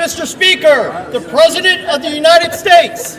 Mr. Speaker, the President of the United States.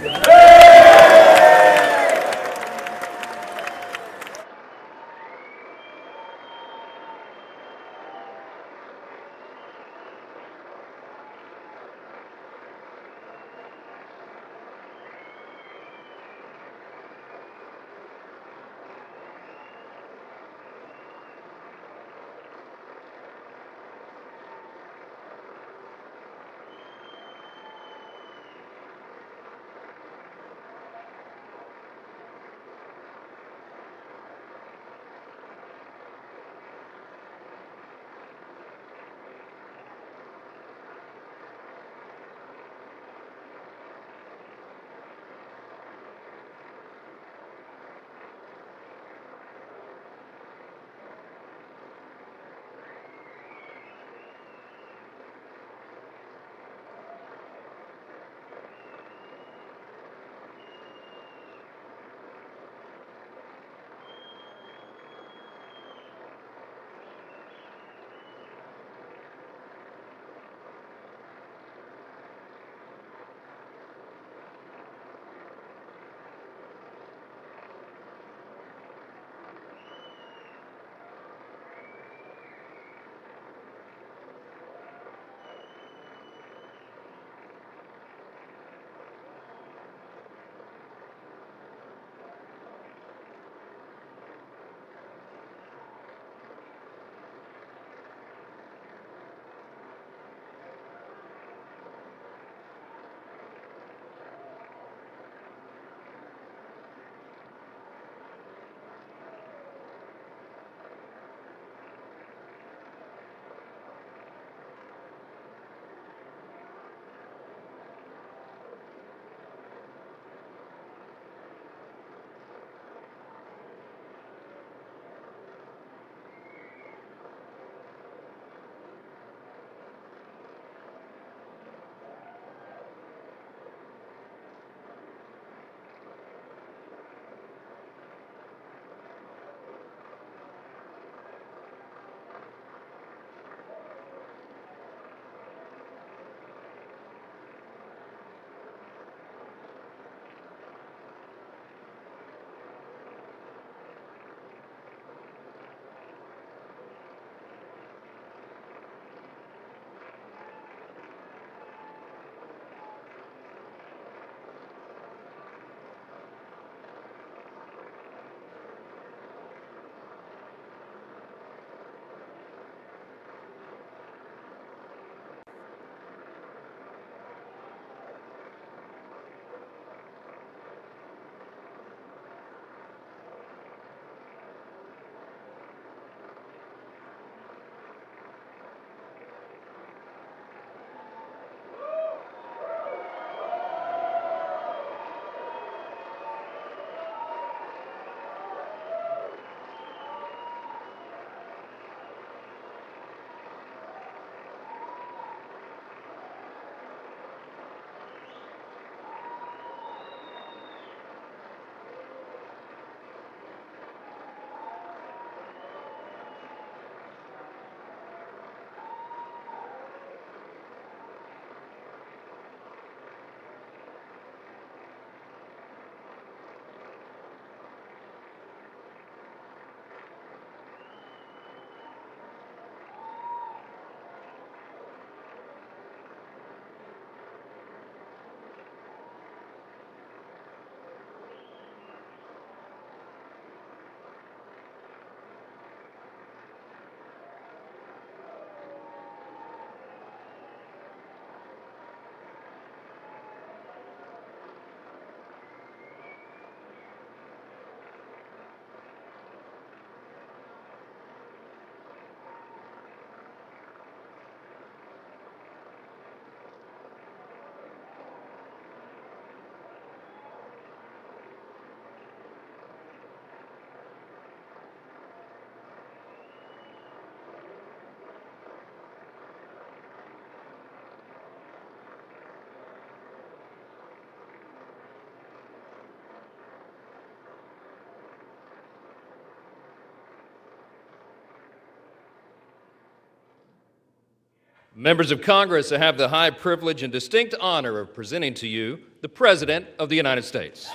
Members of Congress, I have the high privilege and distinct honor of presenting to you the President of the United States.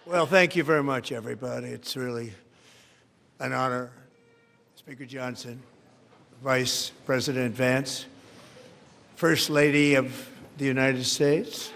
Well, thank you very much, everybody. It's really an honor. Speaker Johnson, Vice President Vance, First Lady of the United States,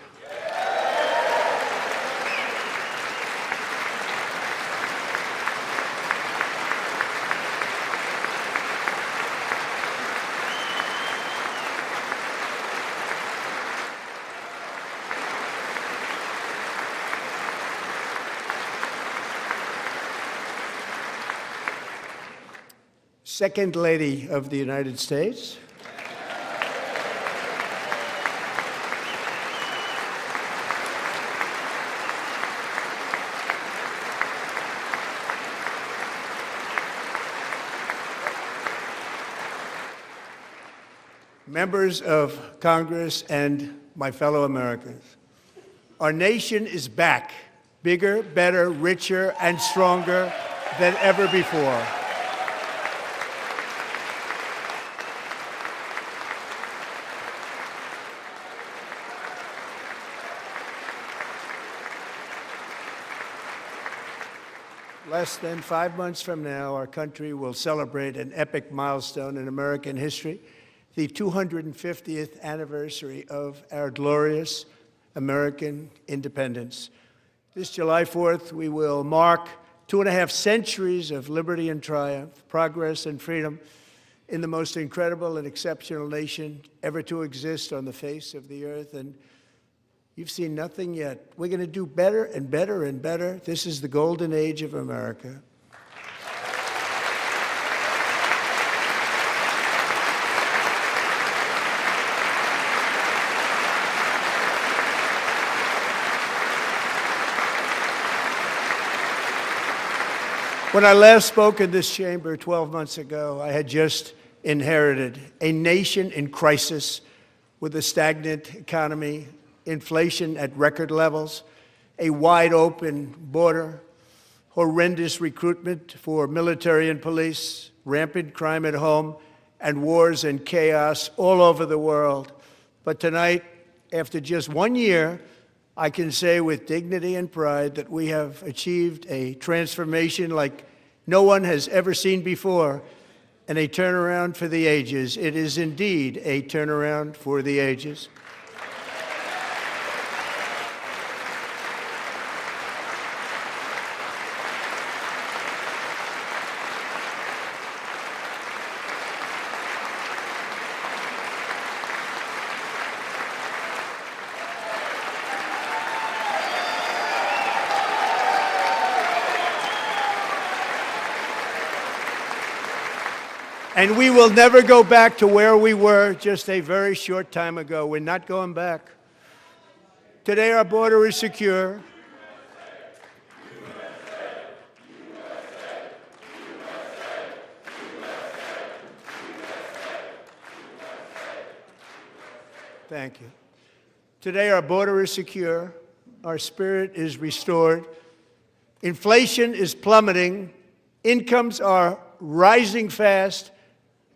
Second Lady of the United States, members of Congress, and my fellow Americans. Our nation is back, bigger, better, richer, and stronger than ever before. Less than 5 months from now, our country will celebrate an epic milestone in American history, the 250th anniversary of our glorious American independence. This July 4th, we will mark 2.5 centuries of liberty and triumph, progress and freedom in the most incredible and exceptional nation ever to exist on the face of the earth. And you've seen nothing yet. We're going to do better and better and better. This is the golden age of America. When I last spoke in this chamber 12 months ago, I had just inherited a nation in crisis with a stagnant economy, inflation at record levels, a wide open border, horrendous recruitment for military and police, rampant crime at home, and wars and chaos all over the world. But tonight, after just 1 year, I can say with dignity and pride that we have achieved a transformation like no one has ever seen before, and a turnaround for the ages. It is indeed a turnaround for the ages. And we will never go back to where we were just a very short time ago. We're not going back. Today our border is secure. Thank you. Today our border is secure. Our spirit is restored. Inflation is plummeting. Incomes are rising fast.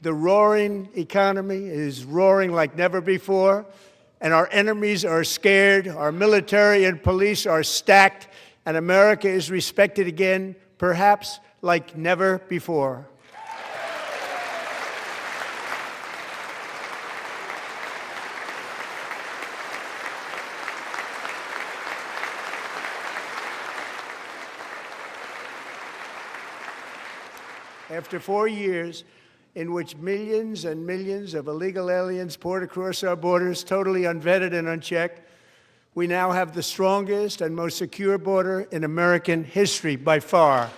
The roaring economy is roaring like never before, and our enemies are scared, our military and police are stacked, and America is respected again, perhaps like never before. After 4 years in which millions and millions of illegal aliens poured across our borders, totally unvetted and unchecked, we now have the strongest and most secure border in American history by far.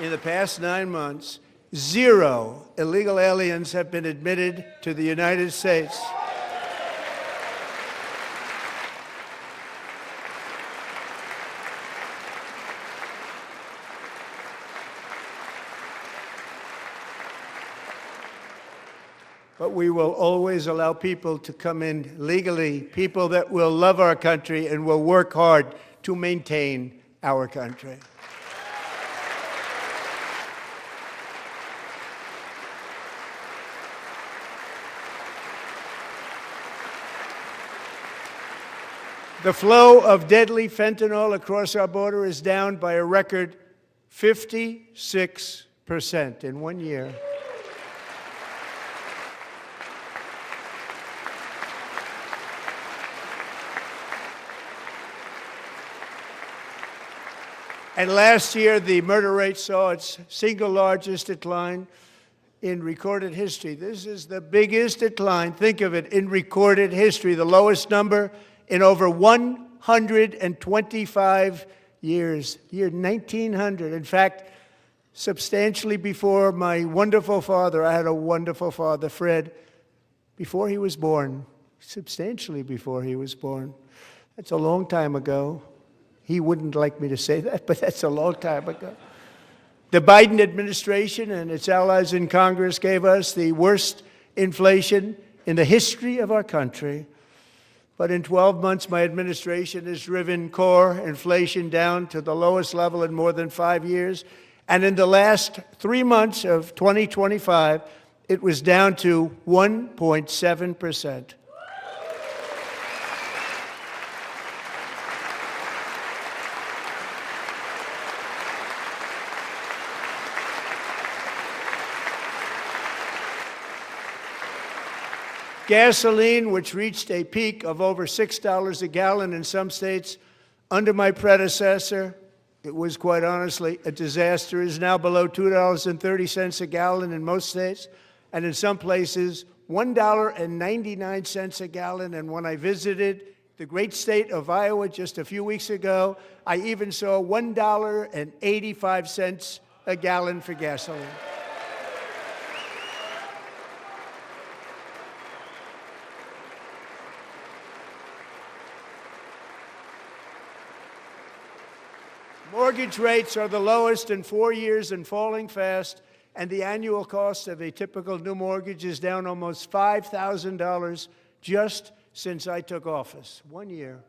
In the past 9 months, 0 illegal aliens have been admitted to the United States. But we will always allow people to come in legally, people that will love our country and will work hard to maintain our country. The flow of deadly fentanyl across our border is down by a record 56% in 1 year. And last year, the murder rate saw its single largest decline in recorded history. This is the biggest decline, think of it, in recorded history, the lowest number in over 125 years, year 1900. In fact, substantially before my wonderful father, I had a wonderful father, Fred, before he was born, substantially before he was born. That's a long time ago. He wouldn't like me to say that, but that's a long time ago. The Biden administration and its allies in Congress gave us the worst inflation in the history of our country. But in 12 months, my administration has driven core inflation down to the lowest level in more than 5 years. And in the last 3 months of 2025, it was down to 1.7%. Gasoline, which reached a peak of over $6 a gallon in some states under my predecessor, it was quite honestly a disaster, is now below $2.30 a gallon in most states, and in some places, $1.99 a gallon. And when I visited the great state of Iowa just a few weeks ago, I even saw $1.85 a gallon for gasoline. Mortgage rates are the lowest in 4 years and falling fast, and the annual cost of a typical new mortgage is down almost $5,000 just since I took office. 1 year.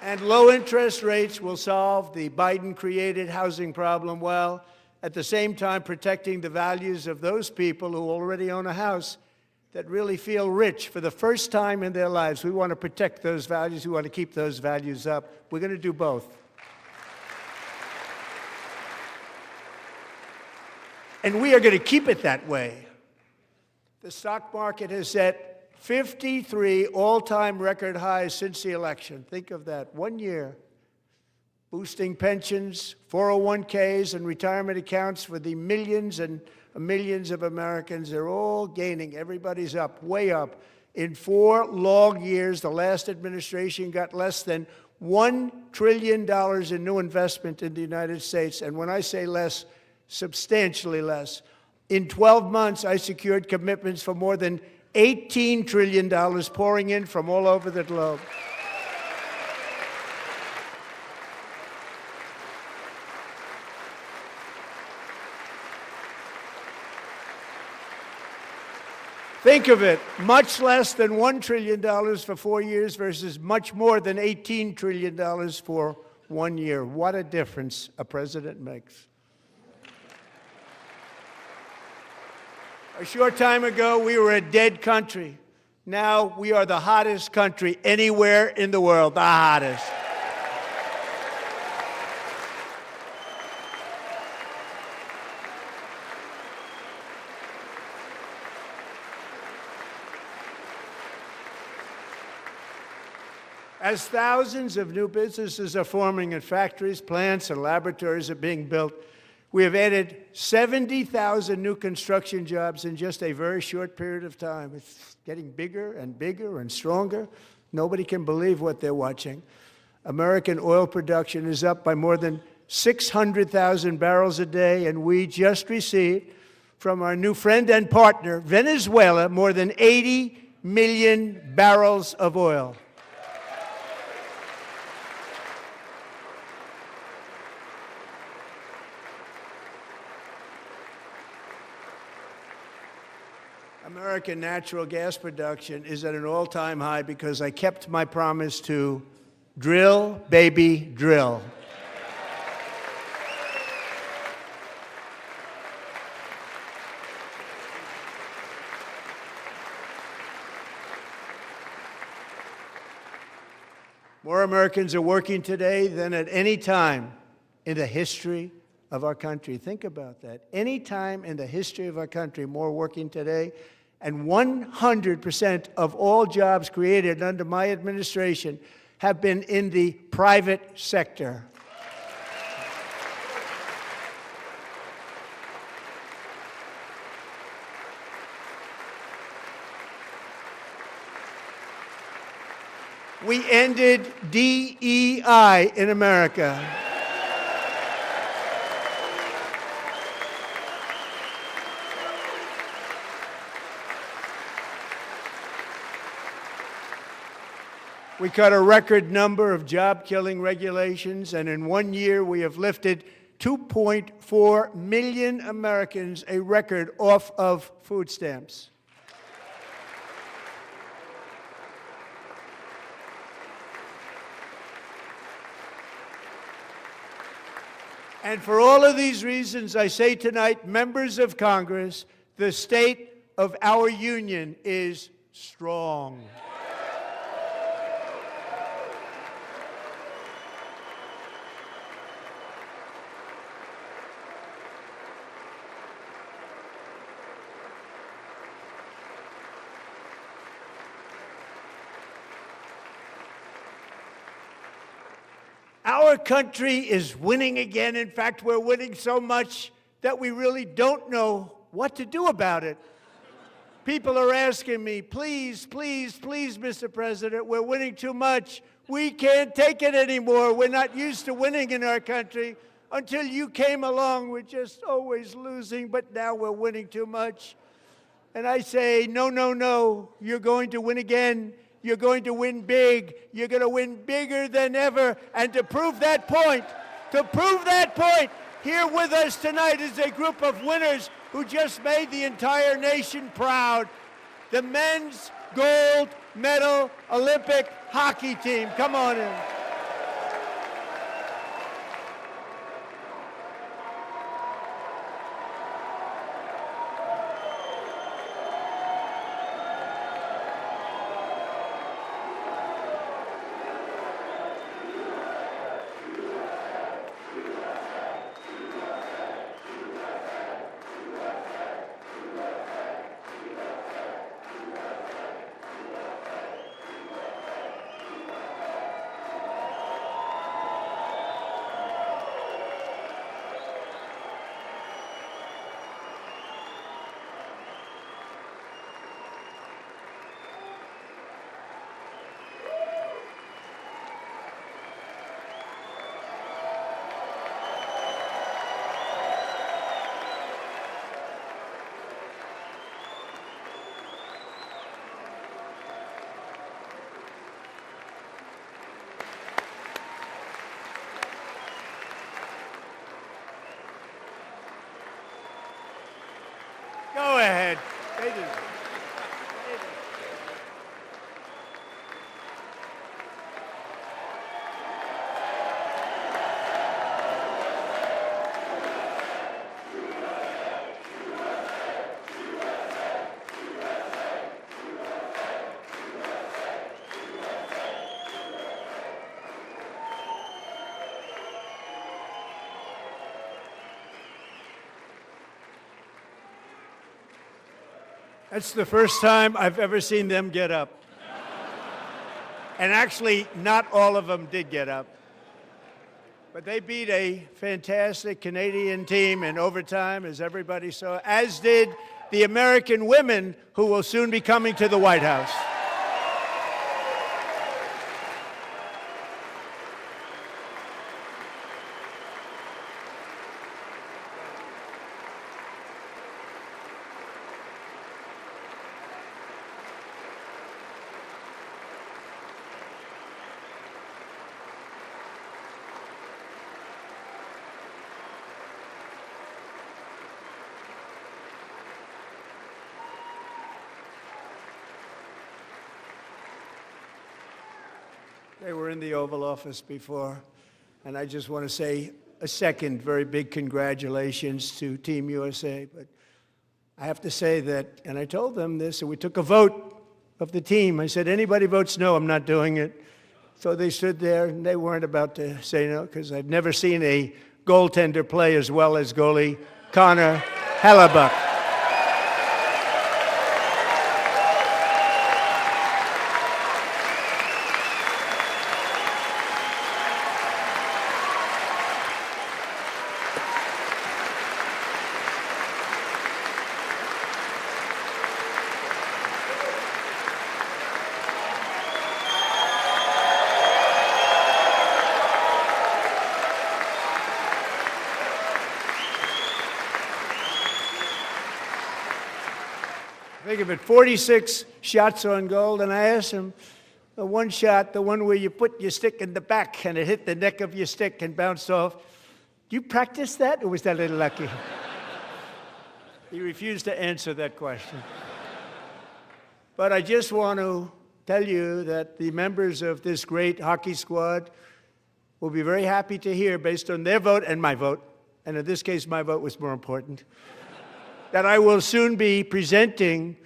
And low interest rates will solve the Biden-created housing problem while at the same time protecting the values of those people who already own a house that really feel rich for the first time in their lives. We want to protect those values. We want to keep those values up. We're going to do both. And we are going to keep it that way. The stock market has set 53 all-time record highs since the election. Think of that, 1 year. Boosting pensions, 401ks, and retirement accounts for the millions and millions of Americans. They're all gaining. Everybody's up, way up. In 4 long years, the last administration got less than $1 trillion in new investment in the United States. And when I say less, substantially less. In 12 months, I secured commitments for more than $18 trillion pouring in from all over the globe. Think of it, much less than $1 trillion for 4 years versus much more than $18 trillion for 1 year. What a difference a president makes. A short time ago, we were a dead country. Now we are the hottest country anywhere in the world, the hottest. As thousands of new businesses are forming and factories, plants, and laboratories are being built, we have added 70,000 new construction jobs in just a very short period of time. It's getting bigger and bigger and stronger. Nobody can believe what they're watching. American oil production is up by more than 600,000 barrels a day, and we just received from our new friend and partner, Venezuela, more than 80 million barrels of oil. American natural gas production is at an all-time high because I kept my promise to drill, baby, drill. More Americans are working today than at any time in the history of our country. Think about that. Any time in the history of our country, more working today. And 100% of all jobs created under my administration have been in the private sector. We ended DEI in America. We cut a record number of job-killing regulations, and in 1 year we have lifted 2.4 million Americans, a record, off of food stamps. And for all of these reasons, I say tonight, members of Congress, the state of our union is strong. Our country is winning again. In fact, we're winning so much that we really don't know what to do about it. People are asking me, please, please, please, Mr. President, we're winning too much. We can't take it anymore. We're not used to winning in our country. Until you came along, we're just always losing, but now we're winning too much. And I say, no, no, no, you're going to win again. You're going to win big. You're going to win bigger than ever. And to prove that point, here with us tonight is a group of winners who just made the entire nation proud. The men's gold medal Olympic hockey team. Come on in. Go ahead. That's the first time I've ever seen them get up. And actually, not all of them did get up. But they beat a fantastic Canadian team in overtime, as everybody saw, as did the American women who will soon be coming to the White House. They were in the Oval Office before, and I just want to say a second very big congratulations to Team USA. But I have to say that, and I told them this, and we took a vote of the team. I said, anybody votes no, I'm not doing it. So they stood there, and they weren't about to say no, because I've never seen a goaltender play as well as goalie Connor Hellebuck. Think of it, 46 shots on goal, and I asked him, the one shot, the one where you put your stick in the back and it hit the neck of your stick and bounced off, do you practice that, or was that a little lucky? He refused to answer that question. But I just want to tell you that the members of this great hockey squad will be very happy to hear, based on their vote and my vote, and in this case my vote was more important, that I will soon be presenting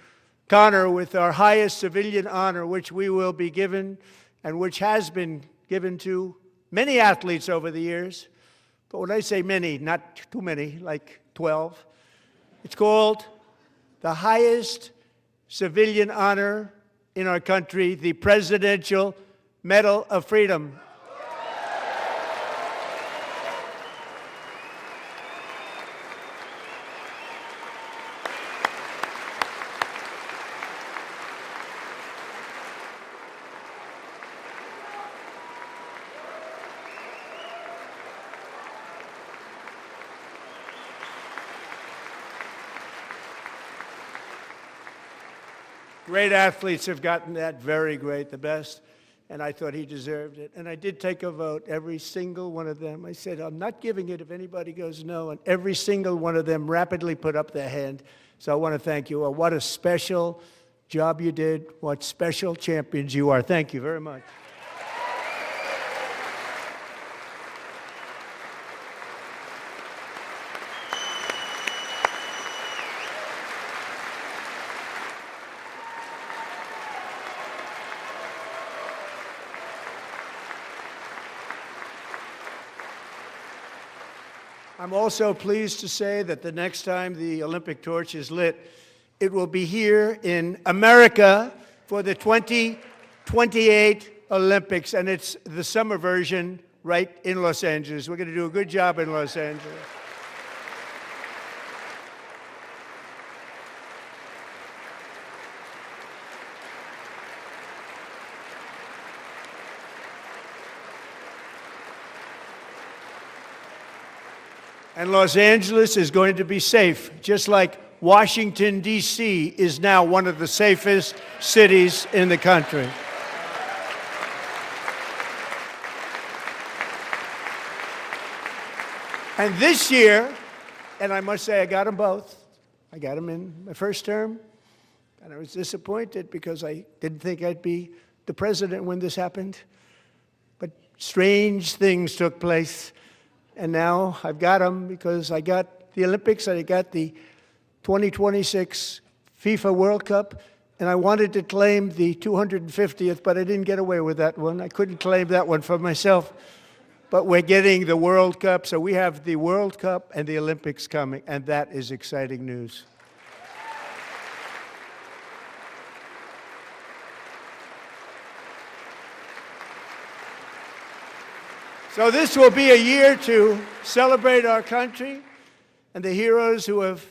Connor with our highest civilian honor, which we will be given and which has been given to many athletes over the years. But when I say many, not too many, like 12, it's called the highest civilian honor in our country, the Presidential Medal of Freedom. Great athletes have gotten that, very great, the best, and I thought he deserved it. And I did take a vote, every single one of them. I said, I'm not giving it if anybody goes no, and every single one of them rapidly put up their hand. So I want to thank you all. What a special job you did. What special champions you are. Thank you very much. I'm also pleased to say that the next time the Olympic torch is lit, it will be here in America for the 2028 Olympics, and it's the summer version right in Los Angeles. We're going to do a good job in Los Angeles. And Los Angeles is going to be safe, just like Washington, D.C. is now one of the safest cities in the country. And this year, and I must say I got them both. I got them in my first term, and I was disappointed because I didn't think I'd be the president when this happened. But strange things took place. And now I've got them because I got the Olympics and I got the 2026 FIFA World Cup, and I wanted to claim the 250th, but I didn't get away with that one. I couldn't claim that one for myself. But we're getting the World Cup, so we have the World Cup and the Olympics coming, and that is exciting news. So this will be a year to celebrate our country and the heroes who have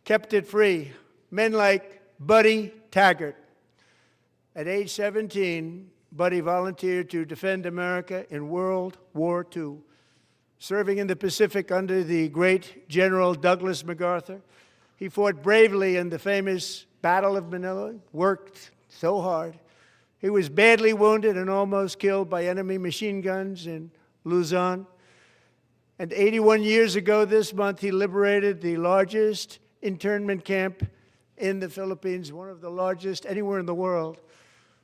kept it free. Men like Buddy Taggart. At age 17, Buddy volunteered to defend America in World War II, serving in the Pacific under the great General Douglas MacArthur. He fought bravely in the famous Battle of Manila, worked so hard. He was badly wounded and almost killed by enemy machine guns in Luzon. And 81 years ago this month, he liberated the largest internment camp in the Philippines, one of the largest anywhere in the world.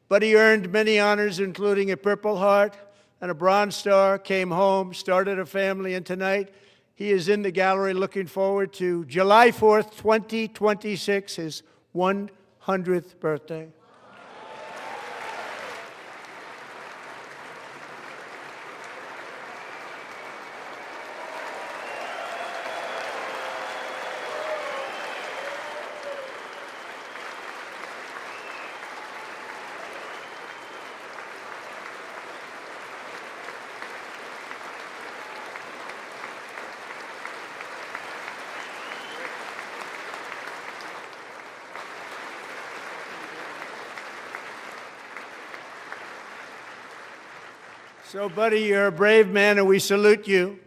Buddy earned many honors, including a Purple Heart and a Bronze Star, came home, started a family, and tonight he is in the gallery looking forward to July 4th, 2026, his 100th birthday. So, buddy, you're a brave man, and we salute you.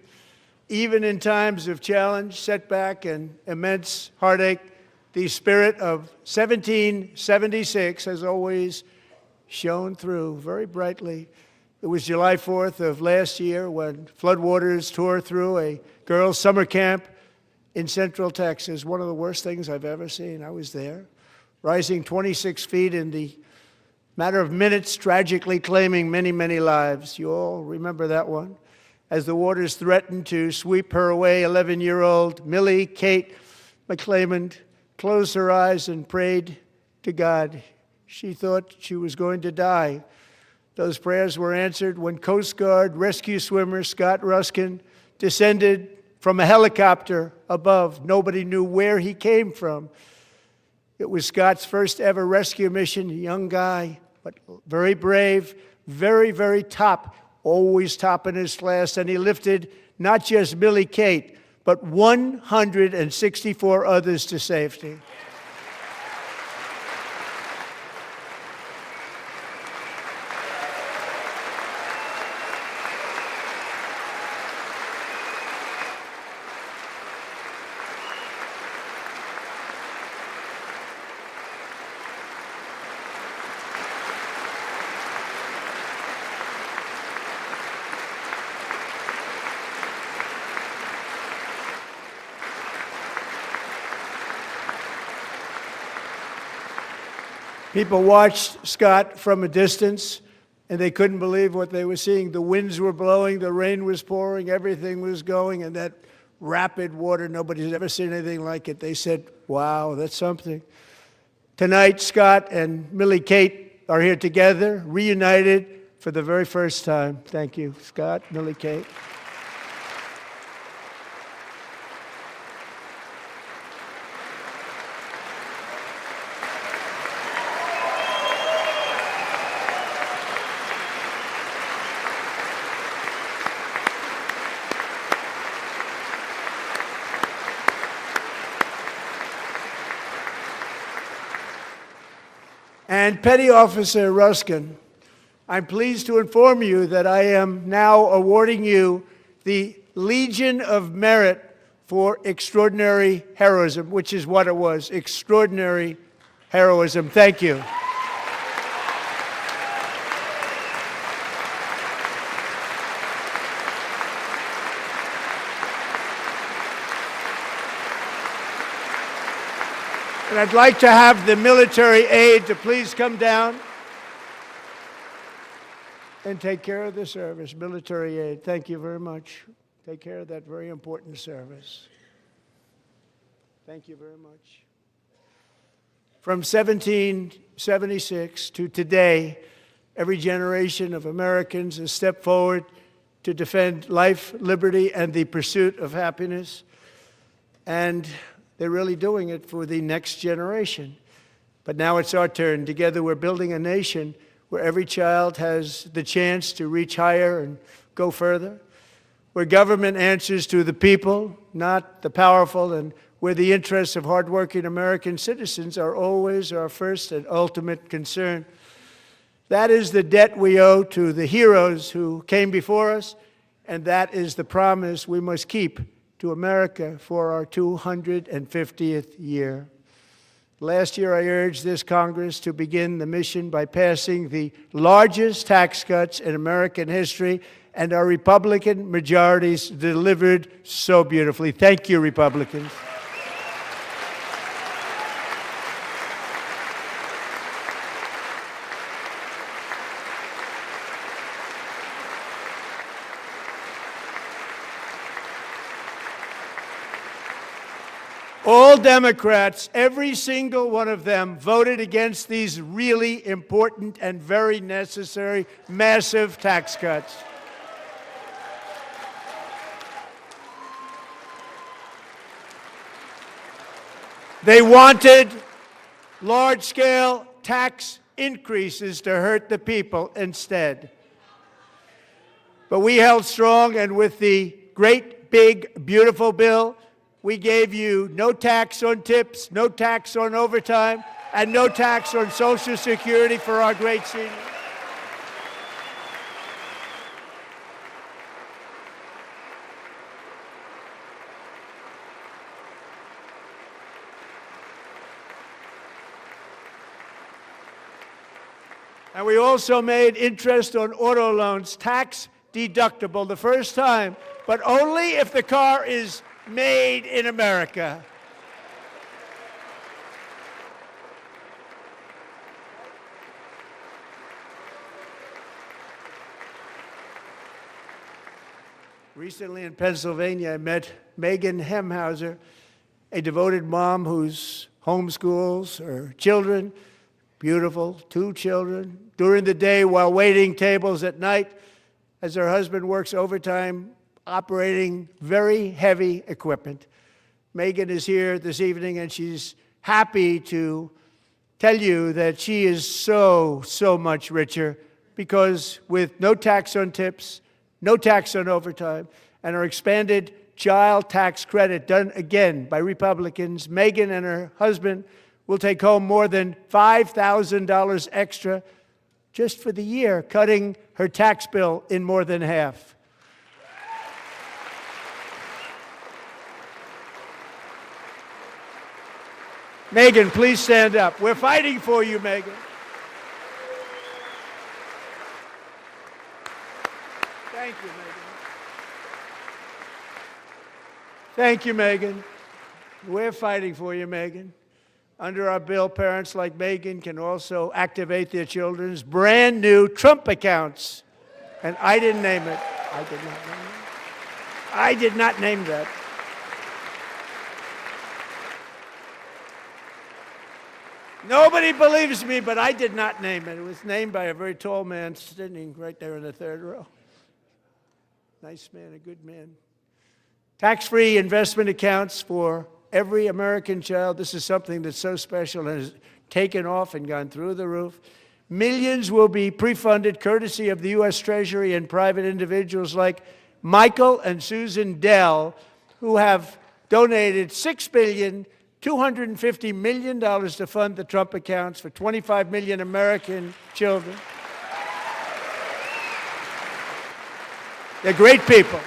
Even in times of challenge, setback, and immense heartache, the spirit of 1776 has always shone through very brightly. It was July 4th of last year when floodwaters tore through a girls' summer camp in Central Texas, one of the worst things I've ever seen. I was there, rising 26 feet in the matter of minutes, tragically claiming many, many lives. You all remember that one. As the waters threatened to sweep her away, 11-year-old Millie Kate McClelland closed her eyes and prayed to God. She thought she was going to die. Those prayers were answered when Coast Guard rescue swimmer Scott Ruskin descended from a helicopter above. Nobody knew where he came from. It was Scott's first ever rescue mission, a young guy, but very brave, very, very top, always top in his class. And he lifted not just Millie Kate, but 164 others to safety. People watched Scott from a distance, and they couldn't believe what they were seeing. The winds were blowing, the rain was pouring, everything was going, and that rapid water, nobody's ever seen anything like it. They said, wow, that's something. Tonight, Scott and Millie Kate are here together, reunited for the very first time. Thank you, Scott, Millie Kate. And Petty Officer Ruskin, I'm pleased to inform you that I am now awarding you the Legion of Merit for extraordinary heroism, which is what it was, extraordinary heroism. Thank you. And I'd like to have the military aide to please come down and take care of the service. Military aide, thank you very much. Take care of that very important service. Thank you very much. From 1776 to today, every generation of Americans has stepped forward to defend life, liberty, and the pursuit of happiness. And they're really doing it for the next generation. But now it's our turn. Together we're building a nation where every child has the chance to reach higher and go further, where government answers to the people, not the powerful, and where the interests of hardworking American citizens are always our first and ultimate concern. That is the debt we owe to the heroes who came before us, and that is the promise we must keep to America for our 250th year. Last year, I urged this Congress to begin the mission by passing the largest tax cuts in American history, and our Republican majorities delivered so beautifully. Thank you, Republicans. All Democrats, every single one of them, voted against these really important and very necessary, massive tax cuts. They wanted large-scale tax increases to hurt the people instead. But we held strong, and with the great, big, beautiful bill, we gave you no tax on tips, no tax on overtime, and no tax on Social Security for our great seniors. And we also made interest on auto loans tax deductible the first time, but only if the car is made in America. Recently in Pennsylvania, I met Megan Hemhauser, a devoted mom who's homeschools her children, beautiful, 2 children, during the day while waiting tables at night as her husband works overtime operating very heavy equipment. Megan is here this evening, and she's happy to tell you that she is so much richer because with no tax on tips, no tax on overtime, and our expanded child tax credit done again by Republicans, Megan and her husband will take home more than $5,000 extra just for the year, cutting her tax bill in more than half. Megan, please stand up. We're fighting for you, Megan. Thank you, Megan. Thank you, Megan. We're fighting for you, Megan. Under our bill, parents like Megan can also activate their children's brand new Trump accounts. And I didn't name it. I did not name it. I did not name that. Nobody believes me, but I did not name it. It was named by a very tall man sitting right there in the third row. Nice man, a good man. Tax-free investment accounts for every American child. This is something that's so special and has taken off and gone through the roof. Millions will be pre-funded courtesy of the U.S. Treasury and private individuals like Michael and Susan Dell, who have donated $6.25 billion to fund the Trump accounts for 25 million American children. They're great people.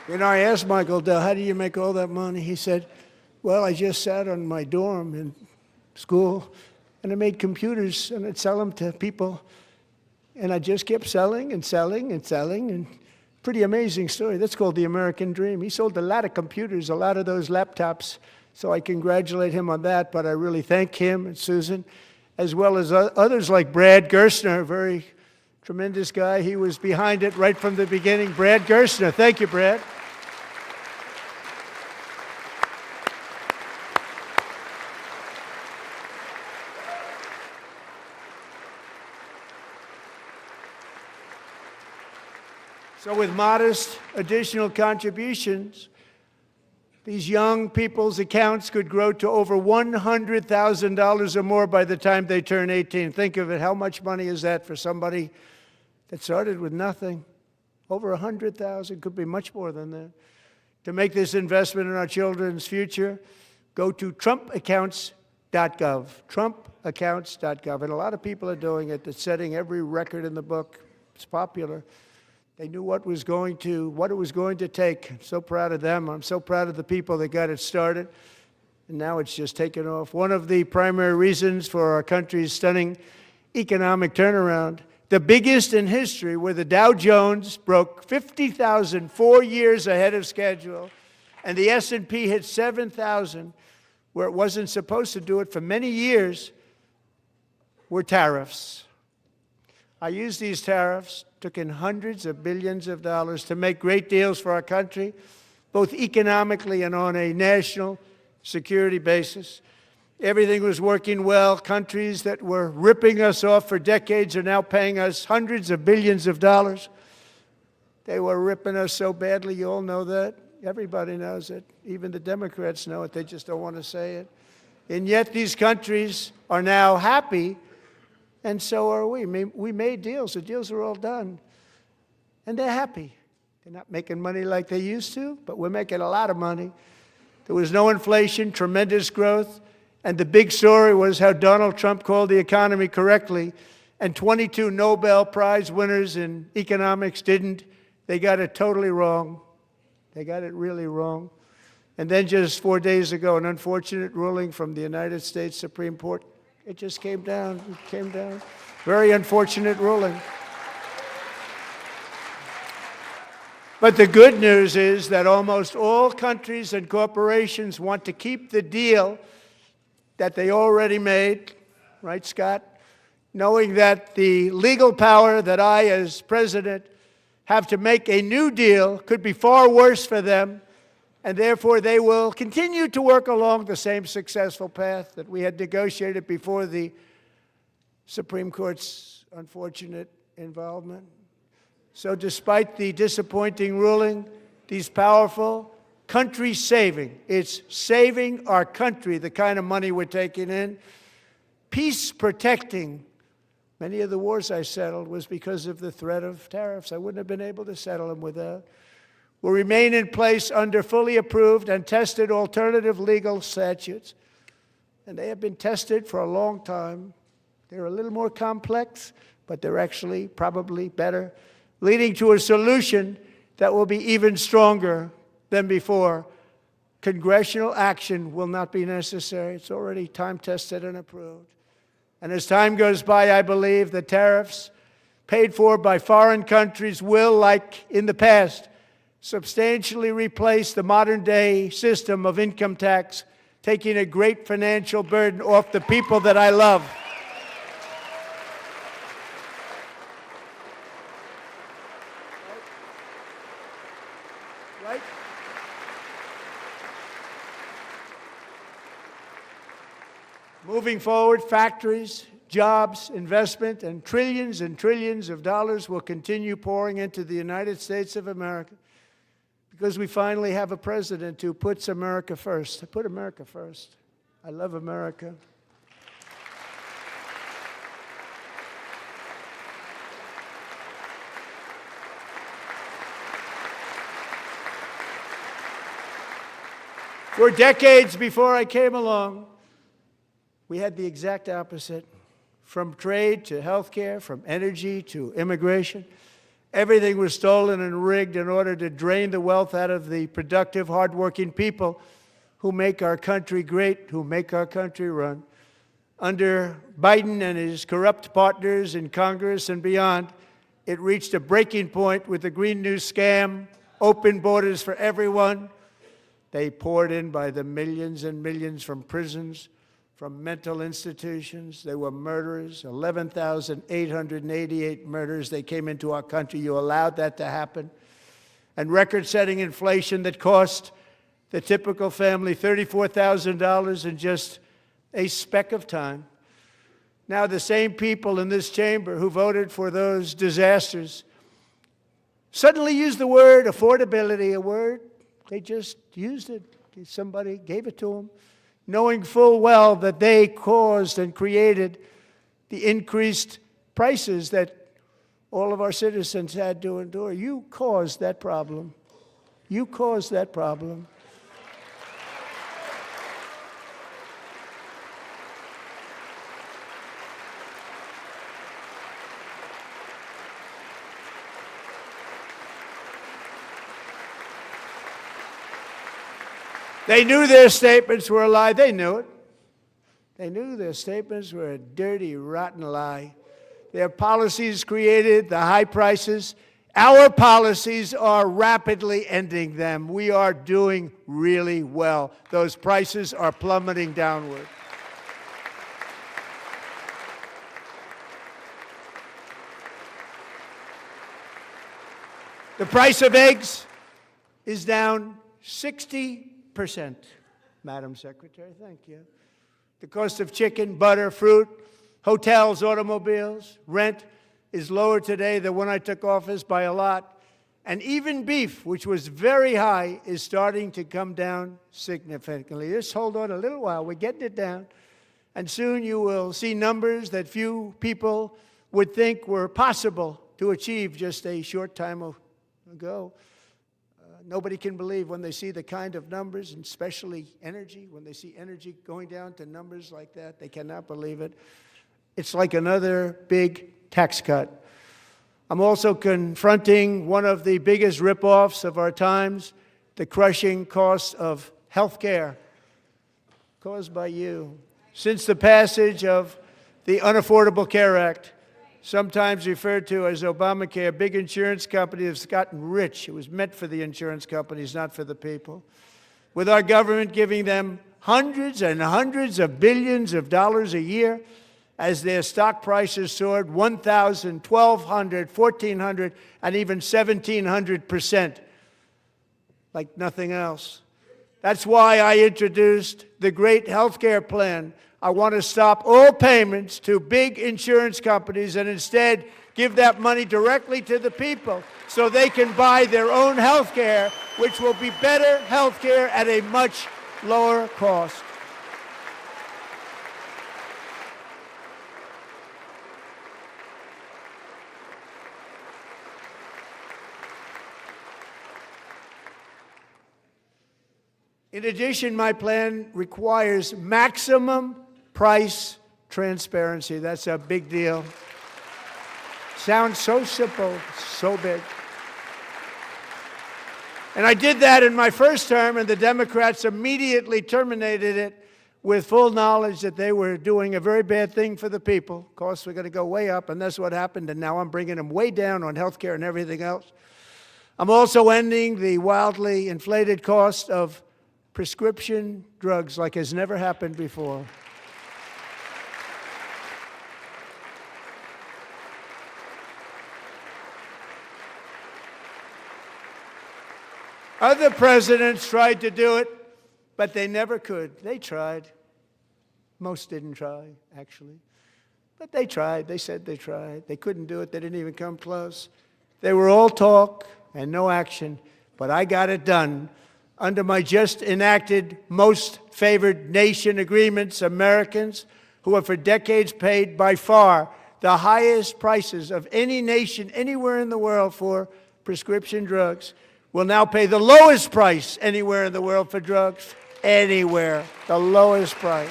You know, I asked Michael Dell, how do you make all that money? He said, well, I just sat on my dorm in school, and I made computers, and I'd sell them to people, and I just kept selling and selling and selling, and pretty amazing story. That's called the American dream. He sold a lot of computers, a lot of those laptops, so I congratulate him on that, but I really thank him and Susan, as well as others like Brad Gerstner, a very tremendous guy. He was behind it right from the beginning. Brad Gerstner. Thank you, Brad. So with modest additional contributions, these young people's accounts could grow to over $100,000 or more by the time they turn 18. Think of it, how much money is that for somebody that started with nothing? Over 100,000, could be much more than that. To make this investment in our children's future, go to trumpaccounts.gov, trumpaccounts.gov. And a lot of people are doing it. It's setting every record in the book. It's popular. They knew what it was going to take. I'm so proud of them. I'm so proud of the people that got it started. And now it's just taken off. One of the primary reasons for our country's stunning economic turnaround, the biggest in history, where the Dow Jones broke 50,000 4 years ahead of schedule, and the S&P hit 7,000, where it wasn't supposed to do it for many years, were tariffs. I used these tariffs, took in hundreds of billions of dollars to make great deals for our country, both economically and on a national security basis. Everything was working well. Countries that were ripping us off for decades are now paying us hundreds of billions of dollars. They were ripping us so badly, you all know that. Everybody knows it. Even the Democrats know it. They just don't want to say it. And yet these countries are now happy, and so are we. We made deals. The deals are all done. And they're happy. They're not making money like they used to, but we're making a lot of money. There was no inflation, tremendous growth, and the big story was how Donald Trump called the economy correctly, and 22 Nobel Prize winners in economics didn't. They got it totally wrong. They got it really wrong. And then just 4 days ago, an unfortunate ruling from the United States Supreme Court. It just came down. It came down. Very unfortunate ruling. But the good news is that almost all countries and corporations want to keep the deal that they already made, right, Scott? Knowing that the legal power that I, as president, have to make a new deal could be far worse for them, and therefore they will continue to work along the same successful path that we had negotiated before the Supreme Court's unfortunate involvement. So despite the disappointing ruling, these powerful, country-saving, it's saving our country, the kind of money we're taking in, peace-protecting. Many of the wars I settled was because of the threat of tariffs. I wouldn't have been able to settle them without. Will remain in place under fully approved and tested alternative legal statutes. And they have been tested for a long time. They're a little more complex, but they're actually probably better, leading to a solution that will be even stronger than before. Congressional action will not be necessary. It's already time-tested and approved. And as time goes by, I believe the tariffs paid for by foreign countries will, like in the past, substantially replace the modern-day system of income tax, taking a great financial burden off the people that I love. Right? Moving forward, factories, jobs, investment, and trillions of dollars will continue pouring into the United States of America because we finally have a president who puts America first. I put America first. I love America. For decades before I came along, we had the exact opposite. From trade to healthcare, from energy to immigration, everything was stolen and rigged in order to drain the wealth out of the productive, hardworking people who make our country great, who make our country run. Under Biden and his corrupt partners in Congress and beyond, it reached a breaking point with the Green New Scam, open borders for everyone. They poured in by the millions and millions from prisons, from mental institutions. They were murderers, 11,888 murders. They came into our country. You allowed that to happen. And record-setting inflation that cost the typical family $34,000 in just a speck of time. Now the same people in this chamber who voted for those disasters suddenly used the word affordability, a word. They just used it. Somebody gave it to them, knowing full well that they caused and created the increased prices that all of our citizens had to endure. You caused that problem. You caused that problem. They knew their statements were a lie. They knew it. They knew their statements were a dirty, rotten lie. Their policies created the high prices Our policies are rapidly ending them. We are doing really well. Those prices are plummeting downward. The price of eggs is down 60%, Madam Secretary. Thank you. The cost of chicken, butter, fruit, hotels, automobiles, rent is lower today than when I took office by a lot. And even beef, which was very high, is starting to come down significantly. Just hold on a little while. We're getting it down. And soon you will see numbers that few people would think were possible to achieve just a short time ago. Nobody can believe when they see the kind of numbers, and especially energy, when they see energy going down to numbers like that, they cannot believe it. It's like another big tax cut. I'm also confronting one of the biggest ripoffs of our times, the crushing cost of health care caused by you. Since the passage of the Unaffordable Care Act, sometimes referred to as Obamacare, big insurance companies have gotten rich. It was meant for the insurance companies, not for the people. With our government giving them hundreds and hundreds of billions of dollars a year as their stock prices soared 1,000, 1,200, 1,400, and even 1,700%, like nothing else. That's why I introduced the great health care plan. I want to stop all payments to big insurance companies and instead give that money directly to the people so they can buy their own health care, which will be better health care at a much lower cost. In addition, my plan requires maximum price transparency. That's a big deal. Sounds so simple, so big. And I did that in my first term, and the Democrats immediately terminated it with full knowledge that they were doing a very bad thing for the people. Costs were going to go way up, and that's what happened, and now I'm bringing them way down on health care and everything else. I'm also ending the wildly inflated cost of prescription drugs like has never happened before. Other presidents tried to do it, but they never could. They tried. Most didn't try, actually. But they tried. They said they tried. They couldn't do it. They didn't even come close. They were all talk and no action, but I got it done. Under my just enacted most favored nation agreements, Americans who have for decades paid by far the highest prices of any nation anywhere in the world for prescription drugs will now pay the lowest price anywhere in the world for drugs. Anywhere, the lowest price.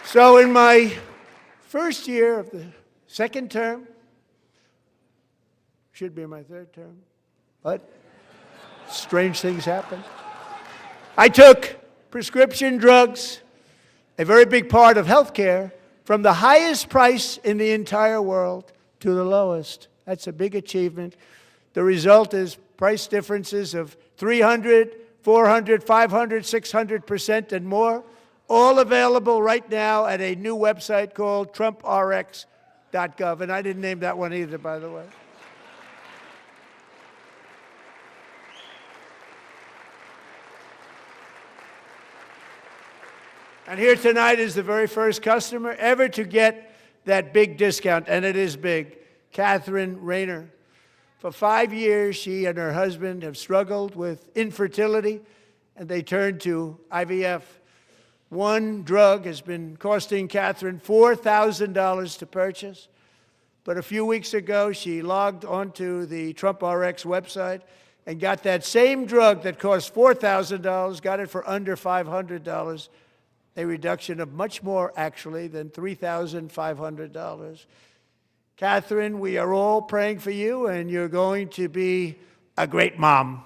So in my first year of the second term, should be my third term, but strange things happen. I took prescription drugs, a very big part of health care, from the highest price in the entire world to the lowest. That's a big achievement. The result is price differences of 300, 400, 500, 600% and more, all available right now at a new website called TrumpRx.gov. And I didn't name that one either, by the way. And here tonight is the very first customer ever to get that big discount, and it is big, Catherine Rayner. For 5 years, she and her husband have struggled with infertility, and they turned to IVF. One drug has been costing Catherine $4,000 to purchase, but a few weeks ago, she logged onto the TrumpRx website and got that same drug that cost $4,000, got it for under $500. A reduction of much more, actually, than $3,500. Catherine, we are all praying for you, and you're going to be a great mom.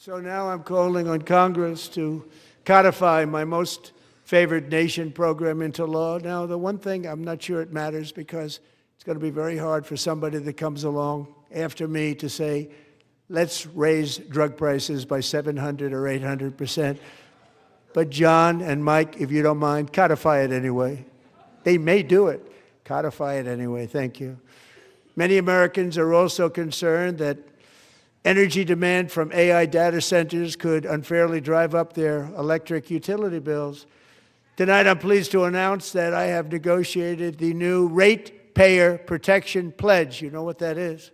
So now I'm calling on Congress to codify my most favored nation program into law. Now, the one thing, I'm not sure it matters because it's going to be very hard for somebody that comes along after me to say, let's raise drug prices by 700 or 800%. But John and Mike, if you don't mind, codify it anyway. They may do it. Codify it anyway. Thank you. Many Americans are also concerned that energy demand from AI data centers could unfairly drive up their electric utility bills. Tonight, I'm pleased to announce that I have negotiated the new Ratepayer Protection Pledge. You know what that is?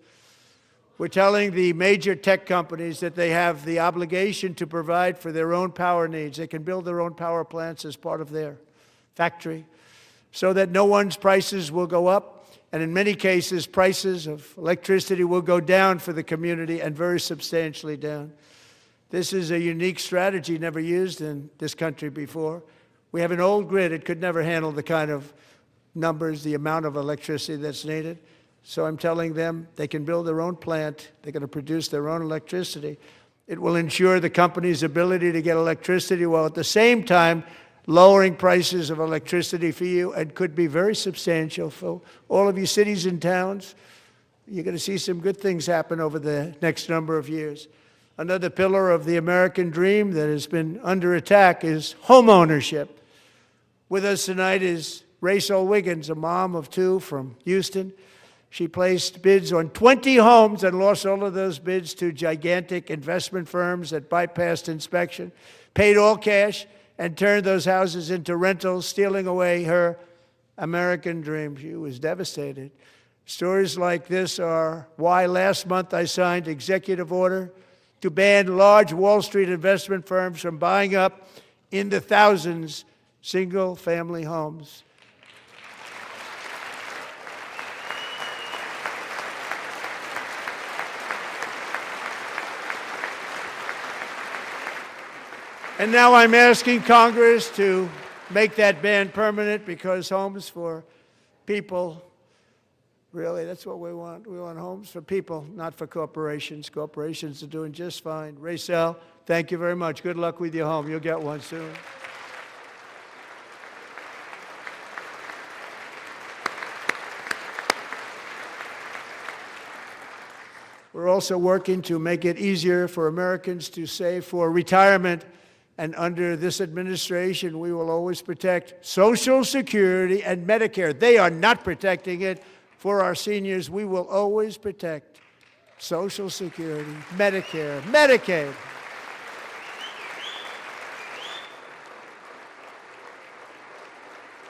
We're telling the major tech companies that they have the obligation to provide for their own power needs. They can build their own power plants as part of their factory so that no one's prices will go up. And in many cases, prices of electricity will go down for the community and very substantially down. This is a unique strategy never used in this country before. We have an old grid. It could never handle the kind of numbers, the amount of electricity that's needed. So I'm telling them they can build their own plant. They're going to produce their own electricity. It will ensure the company's ability to get electricity while at the same time lowering prices of electricity for you, and could be very substantial for all of you cities and towns. You're going to see some good things happen over the next number of years. Another pillar of the American dream that has been under attack is home ownership. With us tonight is Rachel Wiggins, a mom of two from Houston. She placed bids on 20 homes and lost all of those bids to gigantic investment firms that bypassed inspection, paid all cash, and turned those houses into rentals, stealing away her American dream. She was devastated. Stories like this are why last month I signed executive order to ban large Wall Street investment firms from buying up in the thousands single-family homes. And now I'm asking Congress to make that ban permanent, because homes for people, really, that's what we want. We want homes for people, not for corporations. Corporations are doing just fine. Rachel, thank you very much. Good luck with your home. You'll get one soon. We're also working to make it easier for Americans to save for retirement. And under this administration, we will always protect Social Security and Medicare. They are not protecting it for our seniors. We will always protect Social Security, Medicare, Medicaid.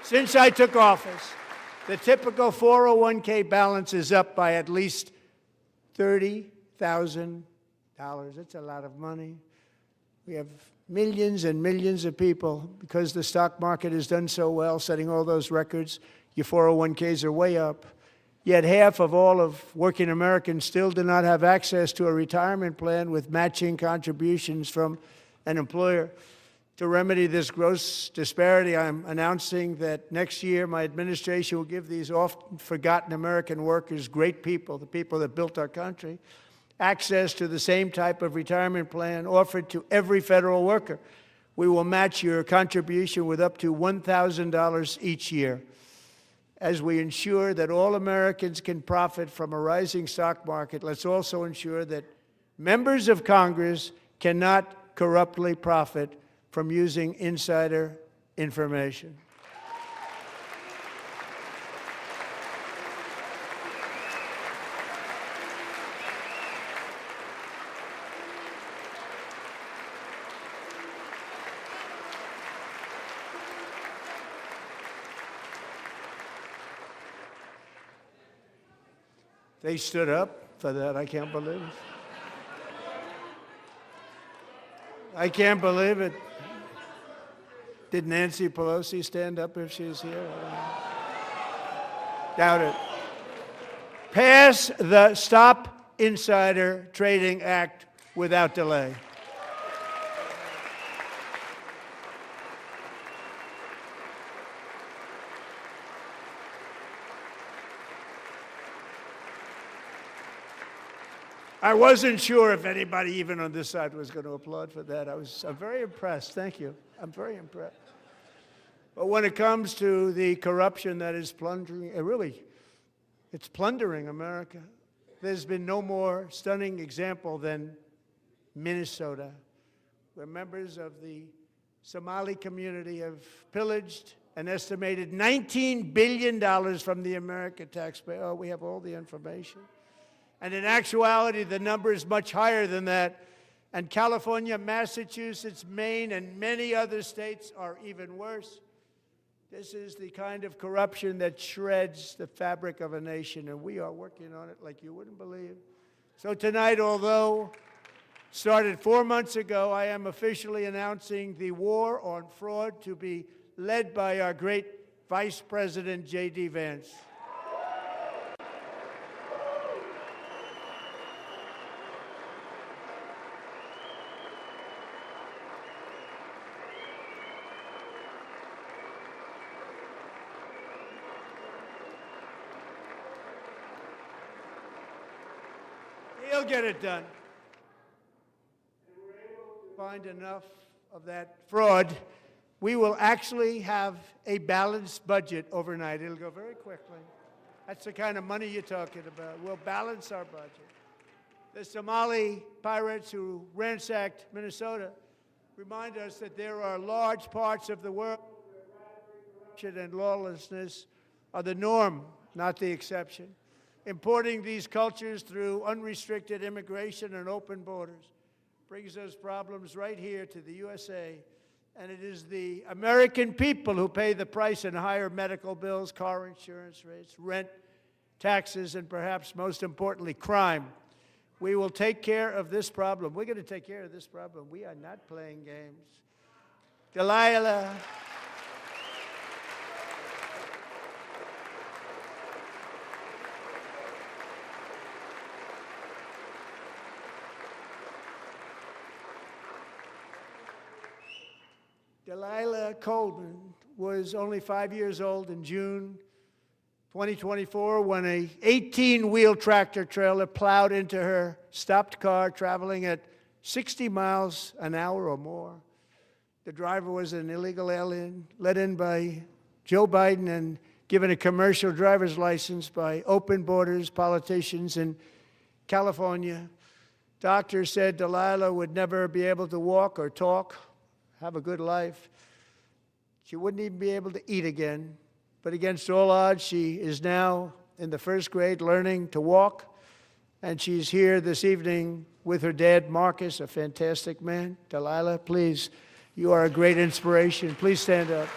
Since I took office, the typical 401k balance is up by at least $30,000. That's a lot of money. We have millions and millions of people, because the stock market has done so well, setting all those records. Your 401ks are way up. Yet half of all of working Americans still do not have access to a retirement plan with matching contributions from an employer. To remedy this gross disparity, I'm announcing that next year my administration will give these often forgotten American workers, great people, the people that built our country, access to the same type of retirement plan offered to every federal worker. We will match your contribution with up to $1,000 each year. As we ensure that all Americans can profit from a rising stock market, let's also ensure that members of Congress cannot corruptly profit from using insider information. They stood up for that. I can't believe it. I can't believe it. Did Nancy Pelosi stand up if she's here? Doubt it. Pass the Stop Insider Trading Act without delay. I wasn't sure if anybody, even on this side, was going to applaud for that. I'm very impressed. Thank you. I'm very impressed. But when it comes to the corruption that is plundering, it's plundering America. There's been no more stunning example than Minnesota, where members of the Somali community have pillaged an estimated $19 billion from the American taxpayer. Oh, we have all the information. And in actuality, the number is much higher than that. And California, Massachusetts, Maine, and many other states are even worse. This is the kind of corruption that shreds the fabric of a nation, and we are working on it like you wouldn't believe. So tonight, although started 4 months ago, I am officially announcing the war on fraud to be led by our great Vice President J.D. Vance. He'll get it done. And we're able to find enough of that fraud. We will actually have a balanced budget overnight. It'll go very quickly. That's the kind of money you're talking about. We'll balance our budget. The Somali pirates who ransacked Minnesota remind us that there are large parts of the world where corruption and lawlessness are the norm, not the exception. Importing these cultures through unrestricted immigration and open borders brings those problems right here to the USA. And it is the American people who pay the price in higher medical bills, car insurance rates, rent, taxes, and perhaps most importantly, crime. We will take care of this problem. We're going to take care of this problem. We are not playing games. Delilah. Delilah Coleman was only 5 years old in June 2024 when a 18-wheel tractor trailer plowed into her stopped car traveling at 60 miles an hour or more. The driver was an illegal alien let in by Joe Biden and given a commercial driver's license by open borders politicians in California. Doctors said Delilah would never be able to walk or talk, have a good life. She wouldn't even be able to eat again. But against all odds, she is now in the first grade learning to walk. And she's here this evening with her dad, Marcus, a fantastic man. Delilah, please, you are a great inspiration. Please stand up.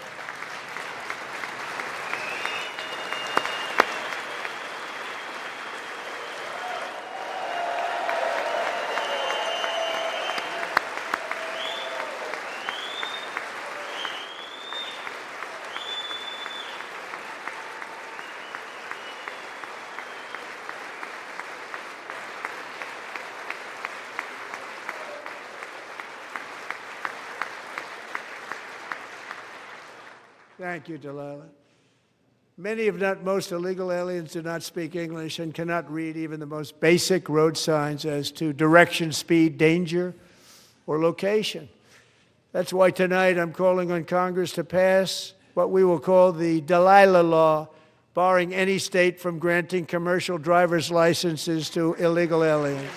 Thank you, Delilah. Many, if not most, illegal aliens do not speak English and cannot read even the most basic road signs as to direction, speed, danger, or location. That's why tonight I'm calling on Congress to pass what we will call the Delilah Law, barring any state from granting commercial driver's licenses to illegal aliens.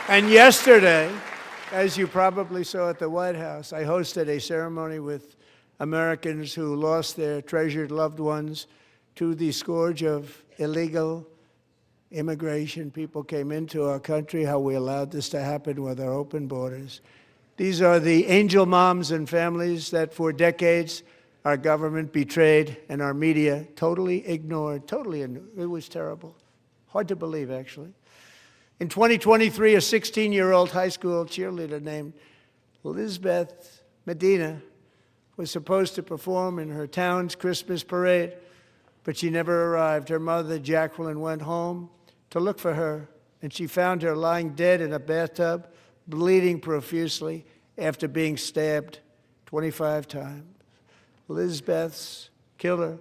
And yesterday, as you probably saw at the White House, I hosted a ceremony with Americans who lost their treasured loved ones to the scourge of illegal immigration. People came into our country, how we allowed this to happen with our open borders. These are the angel moms and families that for decades our government betrayed and our media totally ignored. It was terrible. Hard to believe, actually. In 2023, a 16-year-old high school cheerleader named Elizabeth Medina was supposed to perform in her town's Christmas parade, but she never arrived. Her mother, Jacqueline, went home to look for her, and she found her lying dead in a bathtub bleeding profusely after being stabbed 25 times. Lizbeth's killer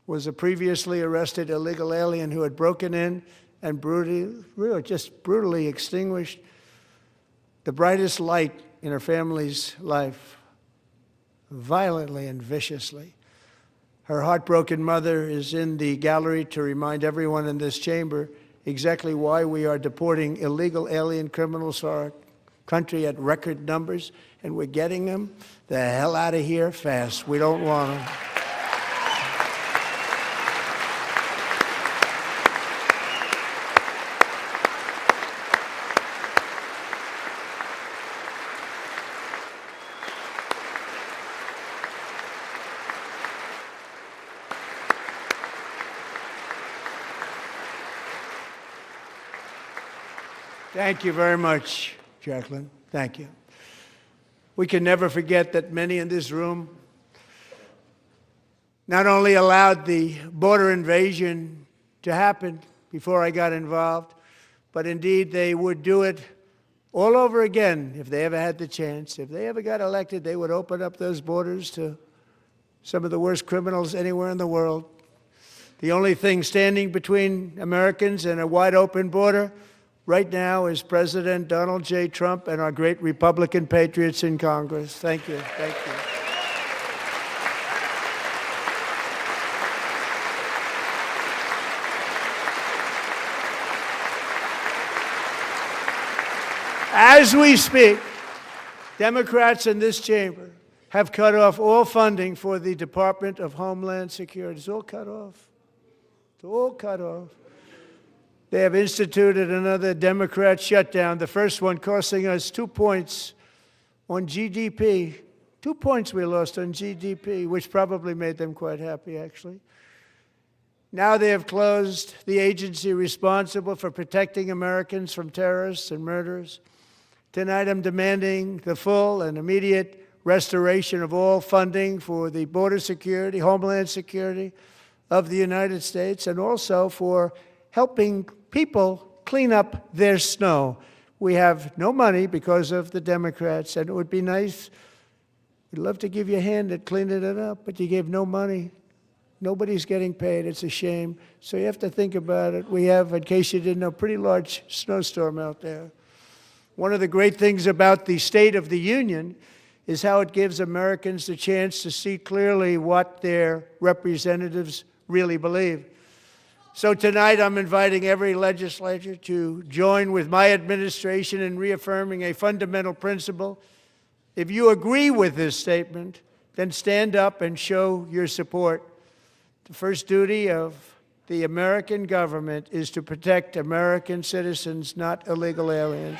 was a previously arrested illegal alien who had broken in and brutally extinguished the brightest light in her family's life, violently and viciously. Her heartbroken mother is in the gallery to remind everyone in this chamber exactly why we are deporting illegal alien criminals to our country at record numbers, and we're getting them the hell out of here fast. We don't want them. Thank you very much, Jacqueline. Thank you. We can never forget that many in this room not only allowed the border invasion to happen before I got involved, but indeed they would do it all over again if they ever had the chance. If they ever got elected, they would open up those borders to some of the worst criminals anywhere in the world. The only thing standing between Americans and a wide open border right now is President Donald J. Trump and our great Republican patriots in Congress. Thank you. Thank you. As we speak, Democrats in this chamber have cut off all funding for the Department of Homeland Security. It's all cut off. It's all cut off. They have instituted another Democrat shutdown, the first one costing us 2 points on GDP. 2 points we lost on GDP, which probably made them quite happy, actually. Now they have closed the agency responsible for protecting Americans from terrorists and murderers. Tonight I'm demanding the full and immediate restoration of all funding for the border security, homeland security of the United States, and also for helping people clean up their snow. We have no money because of the Democrats, and it would be nice, we'd love to give you a hand at cleaning it up, but you gave no money. Nobody's getting paid. It's a shame. So you have to think about it. We have, in case you didn't know, a pretty large snowstorm out there. One of the great things about the State of the Union is how it gives Americans the chance to see clearly what their representatives really believe. So tonight I'm inviting every legislator to join with my administration in reaffirming a fundamental principle. If you agree with this statement, then stand up and show your support. The first duty of the American government is to protect American citizens, not illegal aliens.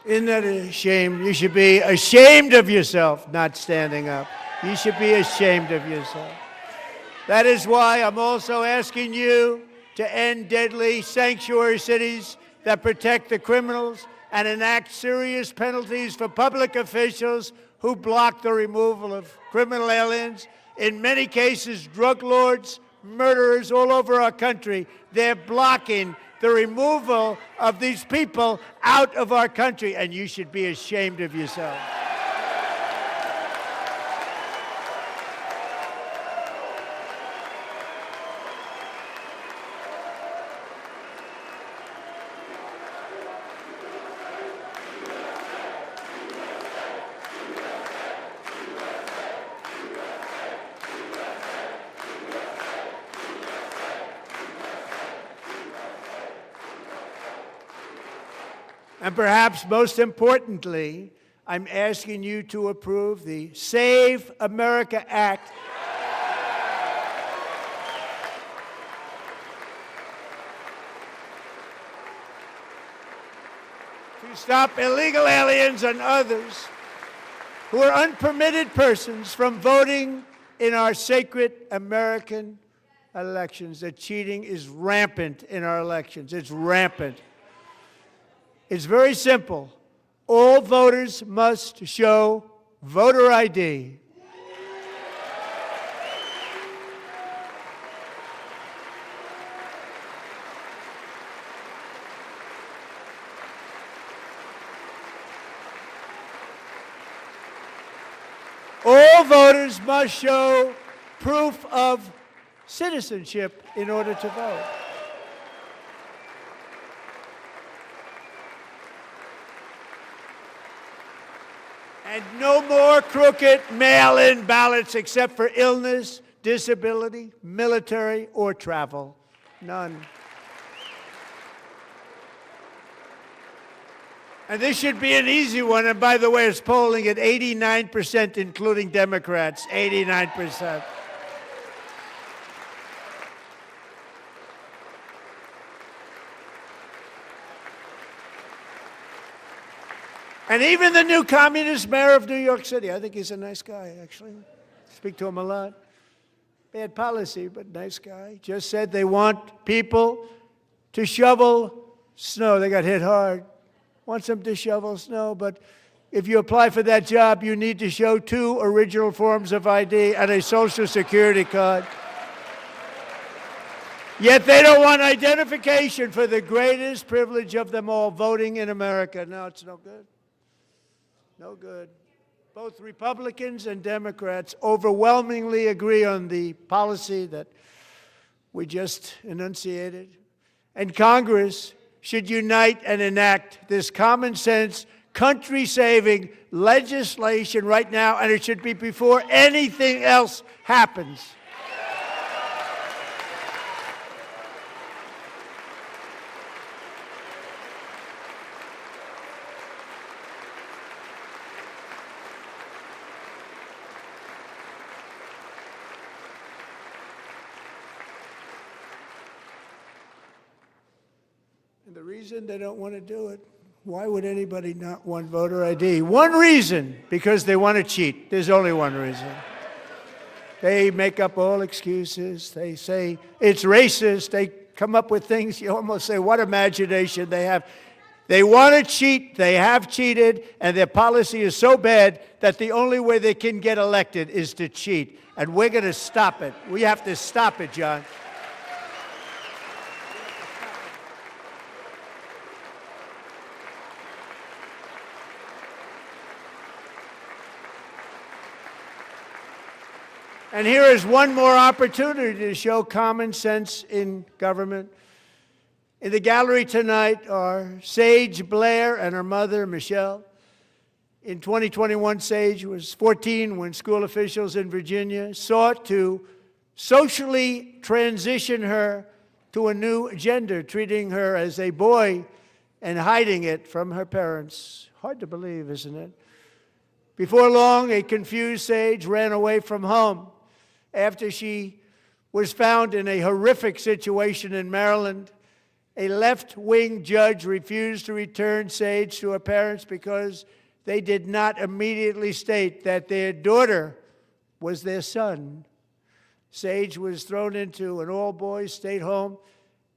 Isn't that a shame? You should be ashamed of yourself not standing up. You should be ashamed of yourself. That is why I'm also asking you to end deadly sanctuary cities that protect the criminals and enact serious penalties for public officials who block the removal of criminal aliens. In many cases, drug lords, murderers all over our country, they're blocking the removal of these people out of our country, and you should be ashamed of yourself. And perhaps most importantly, I'm asking you to approve the Save America Act. To stop illegal aliens and others who are unpermitted persons from voting in our sacred American elections. The cheating is rampant in our elections. It's rampant. It's very simple. All voters must show voter ID. All voters must show proof of citizenship in order to vote. And no more crooked mail-in ballots except for illness, disability, military, or travel. None. And this should be an easy one. And by the way, it's polling at 89%, including Democrats. 89%. And even the new communist mayor of New York City, I think he's a nice guy, actually. Speak to him a lot. Bad policy, but nice guy. Just said they want people to shovel snow. They got hit hard. Wants them to shovel snow, but if you apply for that job, you need to show 2 original forms of ID and a Social Security card. Yet they don't want identification for the greatest privilege of them all, voting in America. No, it's no good. No good. Both Republicans and Democrats overwhelmingly agree on the policy that we just enunciated. And Congress should unite and enact this common sense, country-saving legislation right now, and it should be before anything else happens. The reason they don't want to do it, why would anybody not want voter ID? One reason, because they want to cheat. There's only one reason. They make up all excuses. They say it's racist. They come up with things, you almost say, what imagination they have. They want to cheat. They have cheated, and their policy is so bad that the only way they can get elected is to cheat. And we're going to stop it. We have to stop it, John. And here is one more opportunity to show common sense in government. In the gallery tonight are Sage Blair and her mother, Michelle. In 2021, Sage was 14 when school officials in Virginia sought to socially transition her to a new gender, treating her as a boy and hiding it from her parents. Hard to believe, isn't it? Before long, a confused Sage ran away from home after she was found in a horrific situation in Maryland A left-wing judge refused to return Sage to her parents because they did not immediately state that their daughter was their son. Sage was thrown into an all-boys state home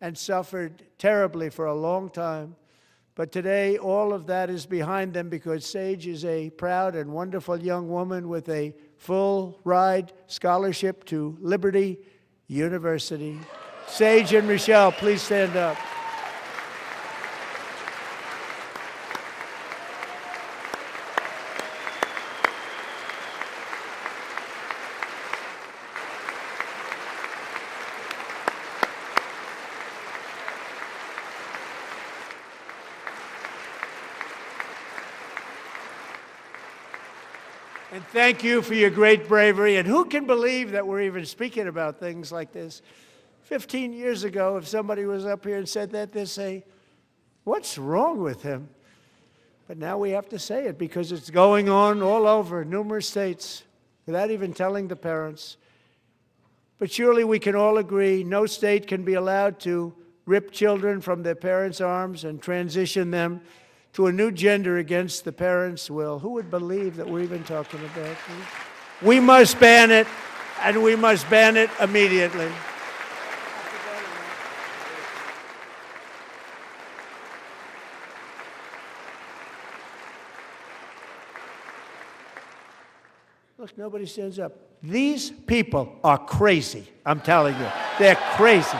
and suffered terribly for a long time. But today, all of that is behind them because Sage is a proud and wonderful young woman with a full-ride scholarship to Liberty University. Sage and Michelle, please stand up. And thank you for your great bravery. And who can believe that we're even speaking about things like this? 15 years ago, if somebody was up here and said that, they'd say, what's wrong with him? But now we have to say it because it's going on all over numerous states without even telling the parents. But surely we can all agree no state can be allowed to rip children from their parents' arms and transition them to a new gender against the parents' will. Who would believe that we're even talking about this? We must ban it, and we must ban it immediately. Look, nobody stands up. These people are crazy, I'm telling you. They're crazy.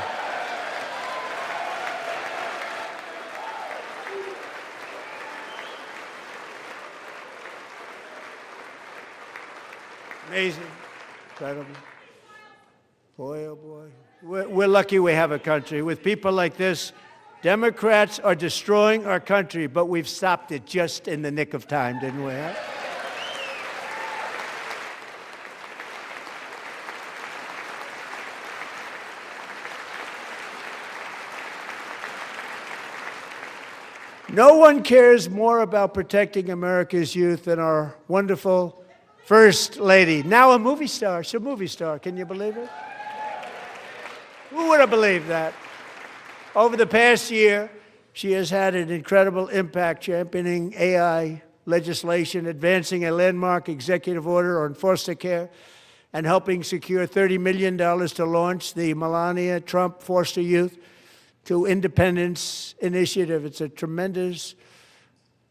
Amazing. Incredible. Boy, oh boy. We're lucky we have a country. With people like this, Democrats are destroying our country, but we've stopped it just in the nick of time, didn't we? Huh? No one cares more about protecting America's youth than our wonderful First Lady, now a movie star. She's a movie star. Can you believe it? Who would have believed that? Over the past year, she has had an incredible impact championing AI legislation, advancing a landmark executive order on foster care, and helping secure $30 million to launch the Melania Trump Foster Youth to Independence Initiative. It's a tremendous,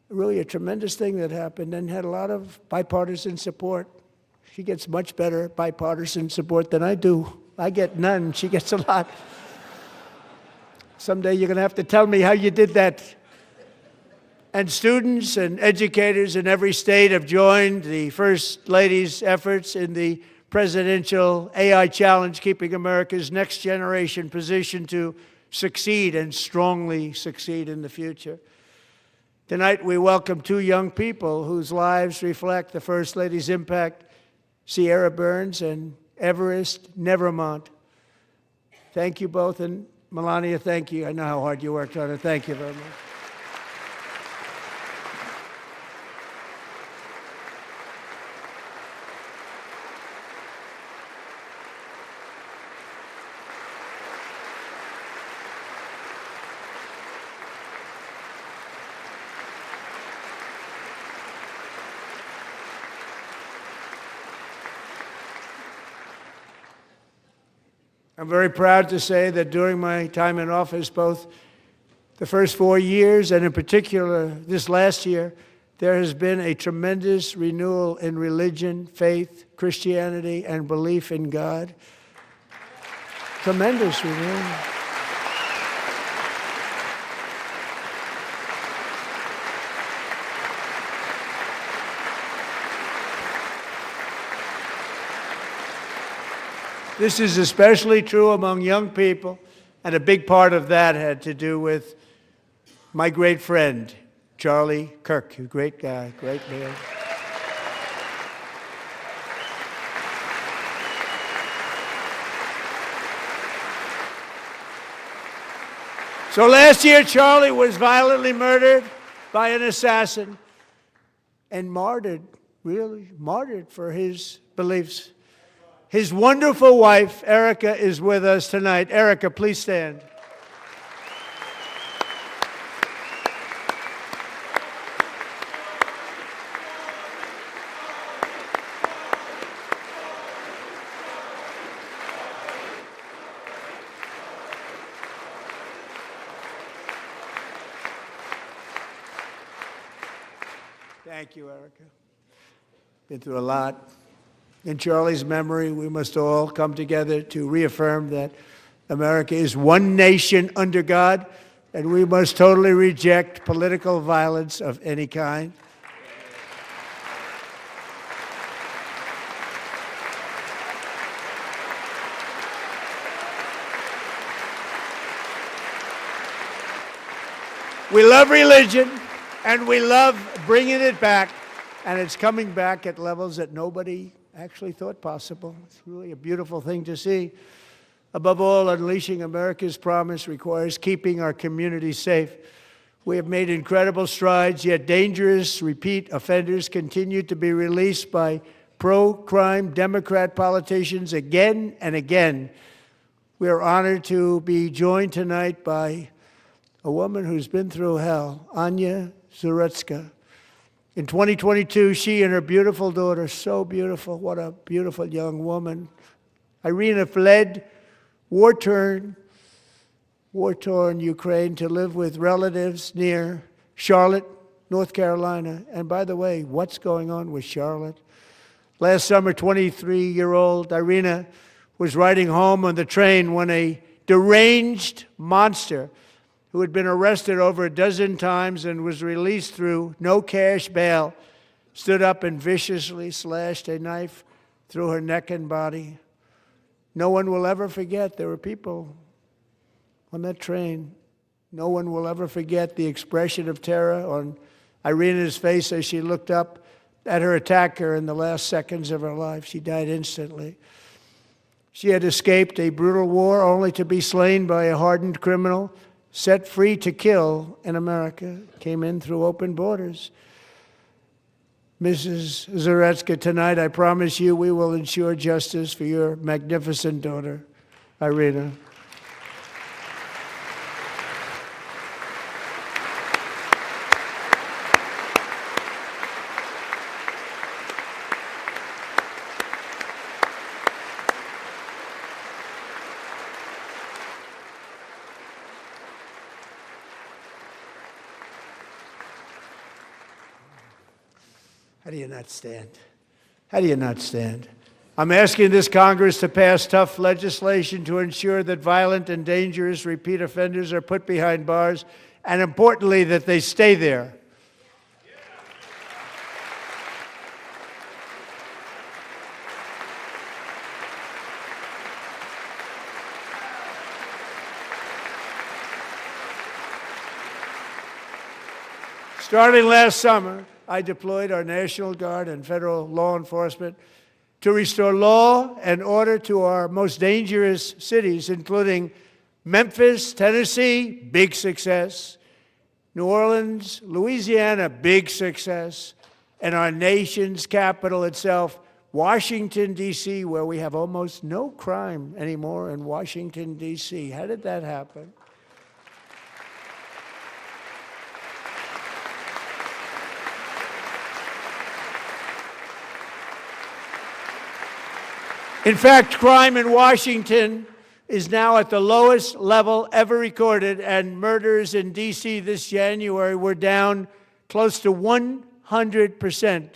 really a tremendous thing that happened and had a lot of bipartisan support. She gets much better bipartisan support than I do. I get none. She gets a lot. Someday you're going to have to tell me how you did that. And students and educators in every state have joined the First Lady's efforts in the presidential AI challenge, keeping America's next generation positioned to succeed and strongly succeed in the future. Tonight, we welcome two young people whose lives reflect the First Lady's impact, Sierra Burns and Everest Nevermont. Thank you both, and Melania, thank you. I know how hard you worked on it. Thank you very much. I'm very proud to say that during my time in office, both the first 4 years and in particular this last year, there has been a tremendous renewal in religion, faith, Christianity, and belief in God. Tremendous renewal. This is especially true among young people, and a big part of that had to do with my great friend, Charlie Kirk, a great guy, great man. So last year, Charlie was violently murdered by an assassin and martyred, really martyred for his beliefs. His wonderful wife, Erica, is with us tonight. Erica, please stand. Thank you, Erica. Been through a lot. In Charlie's memory, we must all come together to reaffirm that America is one nation under God, and we must totally reject political violence of any kind. We love religion, and we love bringing it back, and it's coming back at levels that nobody actually thought possible. It's really a beautiful thing to see. Above all, unleashing America's promise requires keeping our communities safe. We have made incredible strides, yet dangerous repeat offenders continue to be released by pro-crime Democrat politicians again and again. We are honored to be joined tonight by a woman who's been through hell, Anya Zarutska. In 2022, she and her beautiful daughter, so beautiful, what a beautiful young woman, Irina, fled war-torn Ukraine to live with relatives near Charlotte, North Carolina. And by the way, what's going on with Charlotte? Last summer, 23-year-old Irina was riding home on the train when a deranged monster who had been arrested over a dozen times and was released through no cash bail, stood up and viciously slashed a knife through her neck and body. No one will ever forget. There were people on that train. No one will ever forget the expression of terror on Irina's face as she looked up at her attacker in the last seconds of her life. She died instantly. She had escaped a brutal war only to be slain by a hardened criminal set free to kill in America, came in through open borders. Mrs. Zarutska, tonight I promise you we will ensure justice for your magnificent daughter, Irina. How do you not stand? How do you not stand? I'm asking this Congress to pass tough legislation to ensure that violent and dangerous repeat offenders are put behind bars, and importantly, that they stay there. Starting last summer, I deployed our National Guard and federal law enforcement to restore law and order to our most dangerous cities, including Memphis, Tennessee, big success, New Orleans, Louisiana, big success, and our nation's capital itself, Washington, D.C., where we have almost no crime anymore in Washington, D.C. How did that happen? In fact, crime in Washington is now at the lowest level ever recorded, and murders in D.C. this January were down close to 100%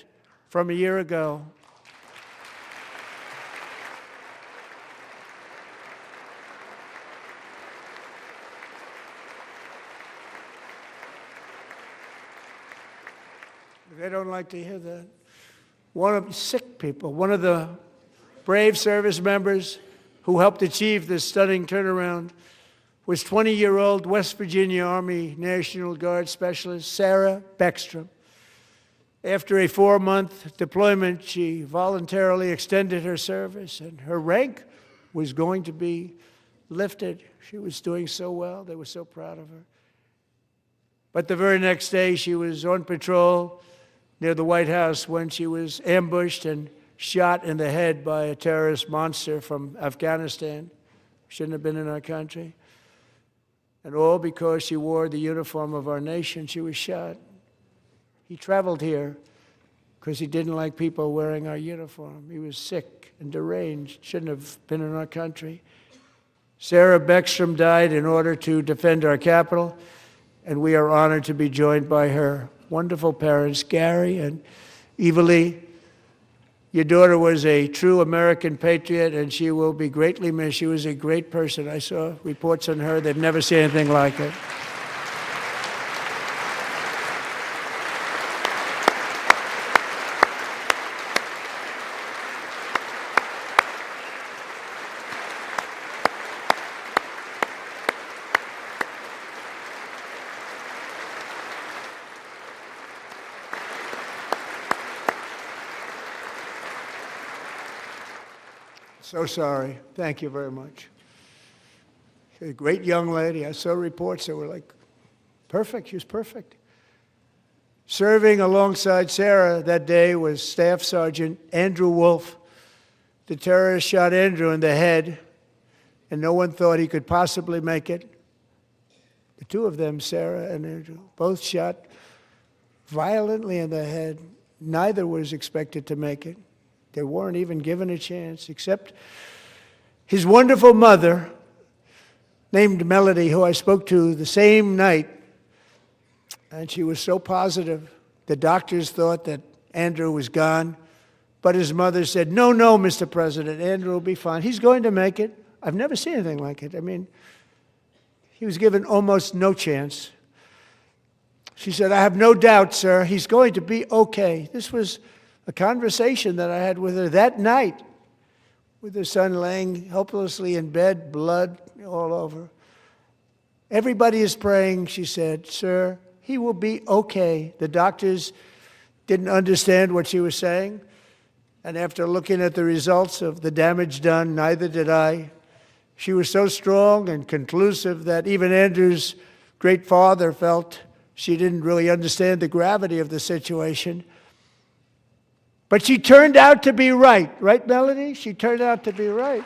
from a year ago. They don't like to hear that. One of the brave service members who helped achieve this stunning turnaround was 20-year-old West Virginia Army National Guard Specialist Sarah Beckstrom. After a 4-month deployment, she voluntarily extended her service, and her rank was going to be lifted. She was doing so well. They were so proud of her. But the very next day, she was on patrol near the White House when she was ambushed and shot in the head by a terrorist monster from Afghanistan. Shouldn't have been in our country. And all because she wore the uniform of our nation. She was shot. He traveled here because he didn't like people wearing our uniform. He was sick and deranged. Shouldn't have been in our country. Sarah Beckstrom died in order to defend our capital, and we are honored to be joined by her wonderful parents, Gary and Evalie. Your daughter was a true American patriot, and she will be greatly missed. She was a great person. I saw reports on her. They've never seen anything like it. So sorry. Thank you very much. A great young lady. I saw reports that were like, perfect. She was perfect. Serving alongside Sarah that day was Staff Sergeant Andrew Wolf. The terrorist shot Andrew in the head, and no one thought he could possibly make it. The two of them, Sarah and Andrew, both shot violently in the head. Neither was expected to make it. They weren't even given a chance, except his wonderful mother, named Melody, who I spoke to the same night, and she was so positive. The doctors thought that Andrew was gone, but his mother said, no, Mr. President, Andrew will be fine. He's going to make it. I've never seen anything like it. I mean, he was given almost no chance. She said, I have no doubt, sir, he's going to be okay. This was a conversation that I had with her that night, with her son laying helplessly in bed, blood all over. Everybody is praying, she said, sir, he will be okay. The doctors didn't understand what she was saying, and after looking at the results of the damage done, neither did I. She was so strong and conclusive that even Andrew's great father felt she didn't really understand the gravity of the situation. But she turned out to be right. Right, Melody? She turned out to be right.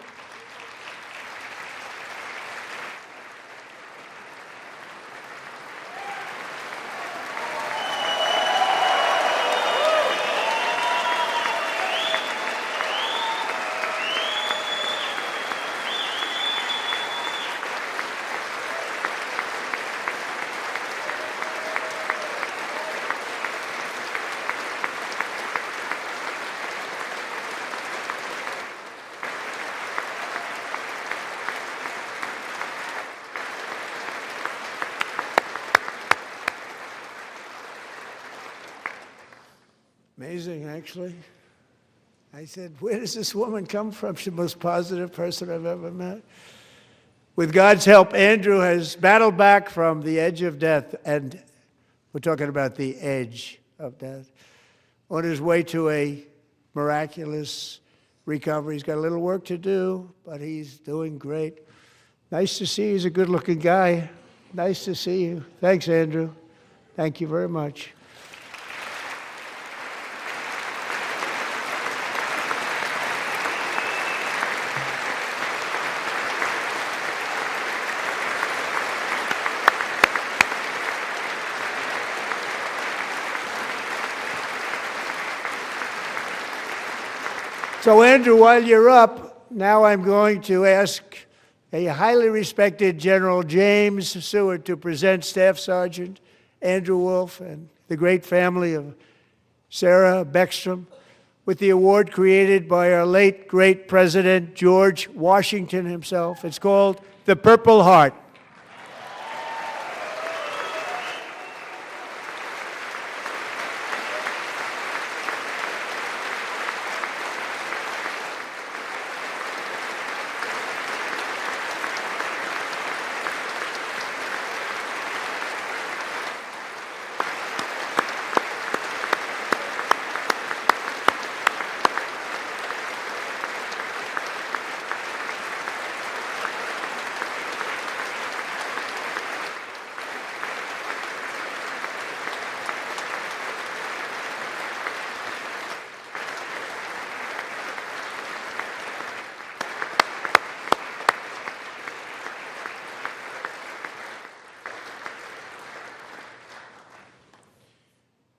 Amazing, actually. I said, where does this woman come from? She's the most positive person I've ever met. With God's help, Andrew has battled back from the edge of death, and we're talking about the edge of death, on his way to a miraculous recovery. He's got a little work to do, but he's doing great. Nice to see you. He's a good-looking guy. Nice to see you. Thanks, Andrew. Thank you very much. So, Andrew, while you're up, now I'm going to ask a highly respected General James Seward to present Staff Sergeant Andrew Wolf and the great family of Sarah Beckstrom with the award created by our late, great President George Washington himself. It's called the Purple Heart.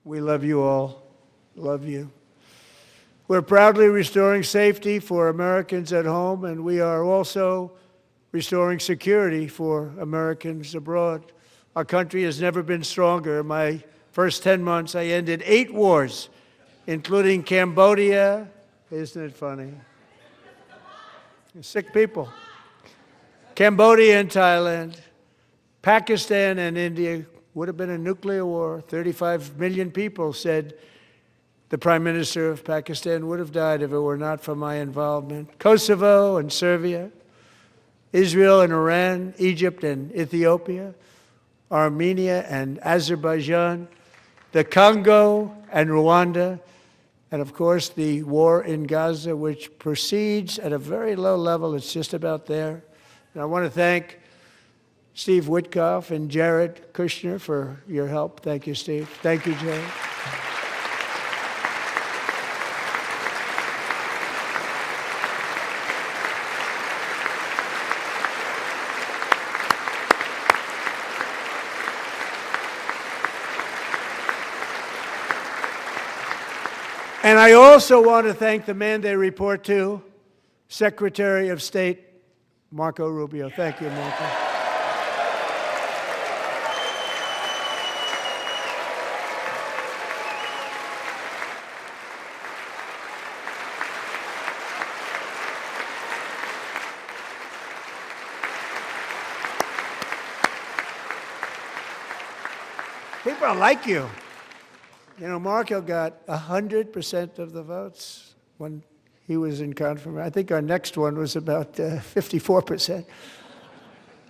We love you all. Love you. We're proudly restoring safety for Americans at home, and we are also restoring security for Americans abroad. Our country has never been stronger. My first 10 months, I ended 8 wars, including Cambodia. Isn't it funny? Sick people. Cambodia and Thailand, Pakistan and India. Would have been a nuclear war. 35 million people said the Prime Minister of Pakistan would have died if it were not for my involvement. Kosovo and Serbia, Israel and Iran, Egypt and Ethiopia, Armenia and Azerbaijan, the Congo and Rwanda, and of course the war in Gaza, which proceeds at a very low level. It's just about there. And I want to thank Steve Witkoff and Jared Kushner for your help. Thank you, Steve. Thank you, Jared. And I also want to thank the man they report to, Secretary of State Marco Rubio. Thank you, Marco. People like you. You know, Marco got 100% of the votes when he was in confirmation. I think our next one was about 54%.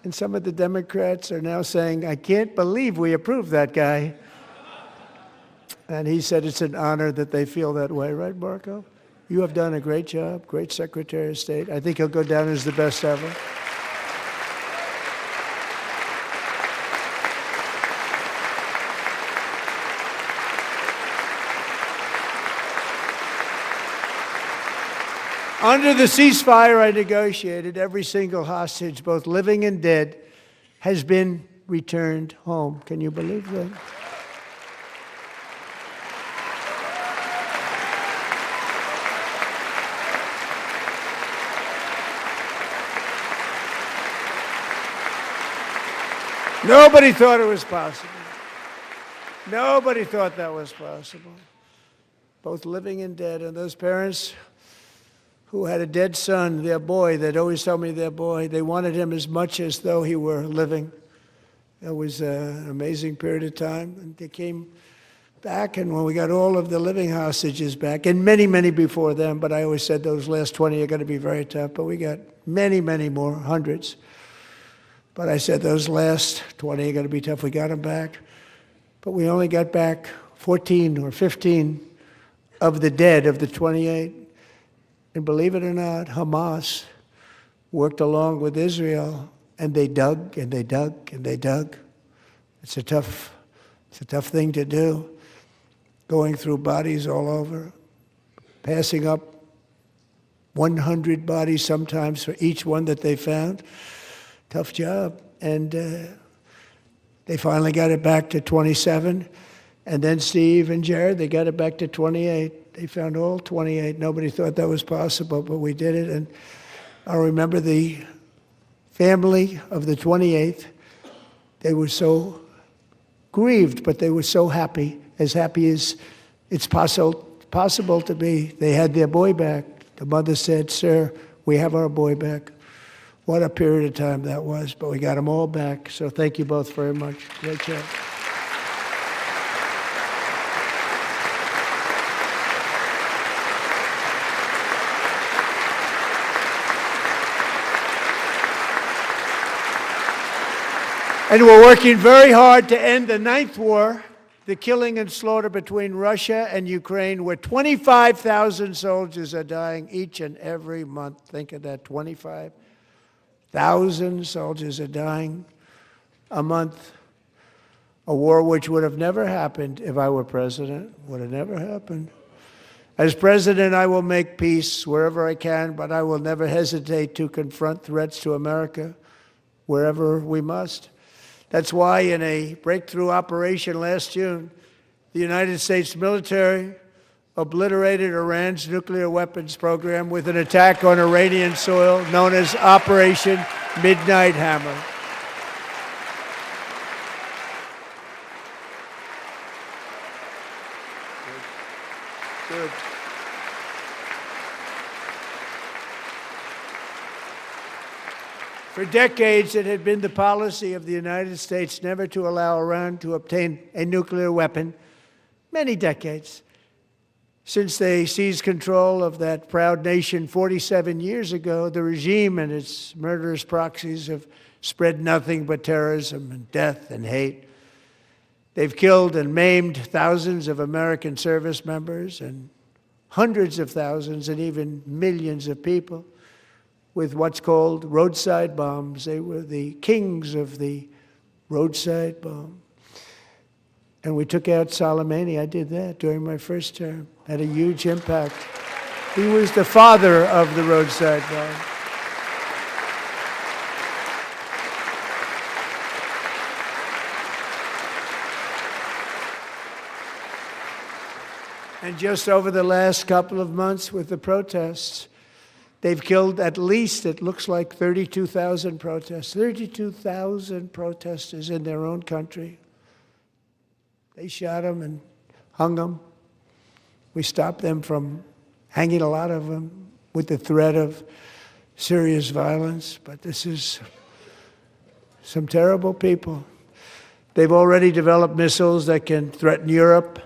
And some of the Democrats are now saying, I can't believe we approved that guy. And he said it's an honor that they feel that way, right, Marco? You have done a great job, great Secretary of State. I think he'll go down as the best ever. Under the ceasefire I negotiated, every single hostage, both living and dead, has been returned home. Can you believe that? Nobody thought it was possible. Nobody thought that was possible. Both living and dead, and those parents who had a dead son, their boy, they'd always tell me their boy, they wanted him as much as though he were living. It was an amazing period of time. And they came back, and when we got all of the living hostages back, and many, many before them, but I always said those last 20 are going to be very tough, but we got many, many more, hundreds. But I said those last 20 are going to be tough. We got them back. But we only got back 14 or 15 of the dead, of the 28. And believe it or not, Hamas worked along with Israel, and they dug and they dug and they dug. It's a tough thing to do, going through bodies all over, passing up 100 bodies sometimes for each one that they found. Tough job. And they finally got it back to 27. And then Steve and Jared, they got it back to 28. They found all 28. Nobody thought that was possible, but we did it. And I remember the family of the 28th. They were so grieved, but they were so happy as it's possible to be. They had their boy back. The mother said, "Sir, we have our boy back." What a period of time that was, but we got them all back. So thank you both very much. Great job. And we're working very hard to end the 9th war, the killing and slaughter between Russia and Ukraine, where 25,000 soldiers are dying each and every month. Think of that, 25,000 soldiers are dying a month. A war which would have never happened if I were president, would have never happened. As president, I will make peace wherever I can, but I will never hesitate to confront threats to America wherever we must. That's why in a breakthrough operation last June, the United States military obliterated Iran's nuclear weapons program with an attack on Iranian soil known as Operation Midnight Hammer. Good. For decades, it had been the policy of the United States never to allow Iran to obtain a nuclear weapon. Many decades. Since they seized control of that proud nation 47 years ago, the regime and its murderous proxies have spread nothing but terrorism and death and hate. They've killed and maimed thousands of American service members and hundreds of thousands and even millions of people with what's called roadside bombs. They were the kings of the roadside bomb. And we took out Soleimani. I did that during my first term. Had a huge impact. He was the father of the roadside bomb. And just over the last couple of months with the protests, they've killed at least, it looks like, 32,000 protests. 32,000 protesters in their own country. They shot them and hung them. We stopped them from hanging a lot of them with the threat of serious violence. But this is some terrible people. They've already developed missiles that can threaten Europe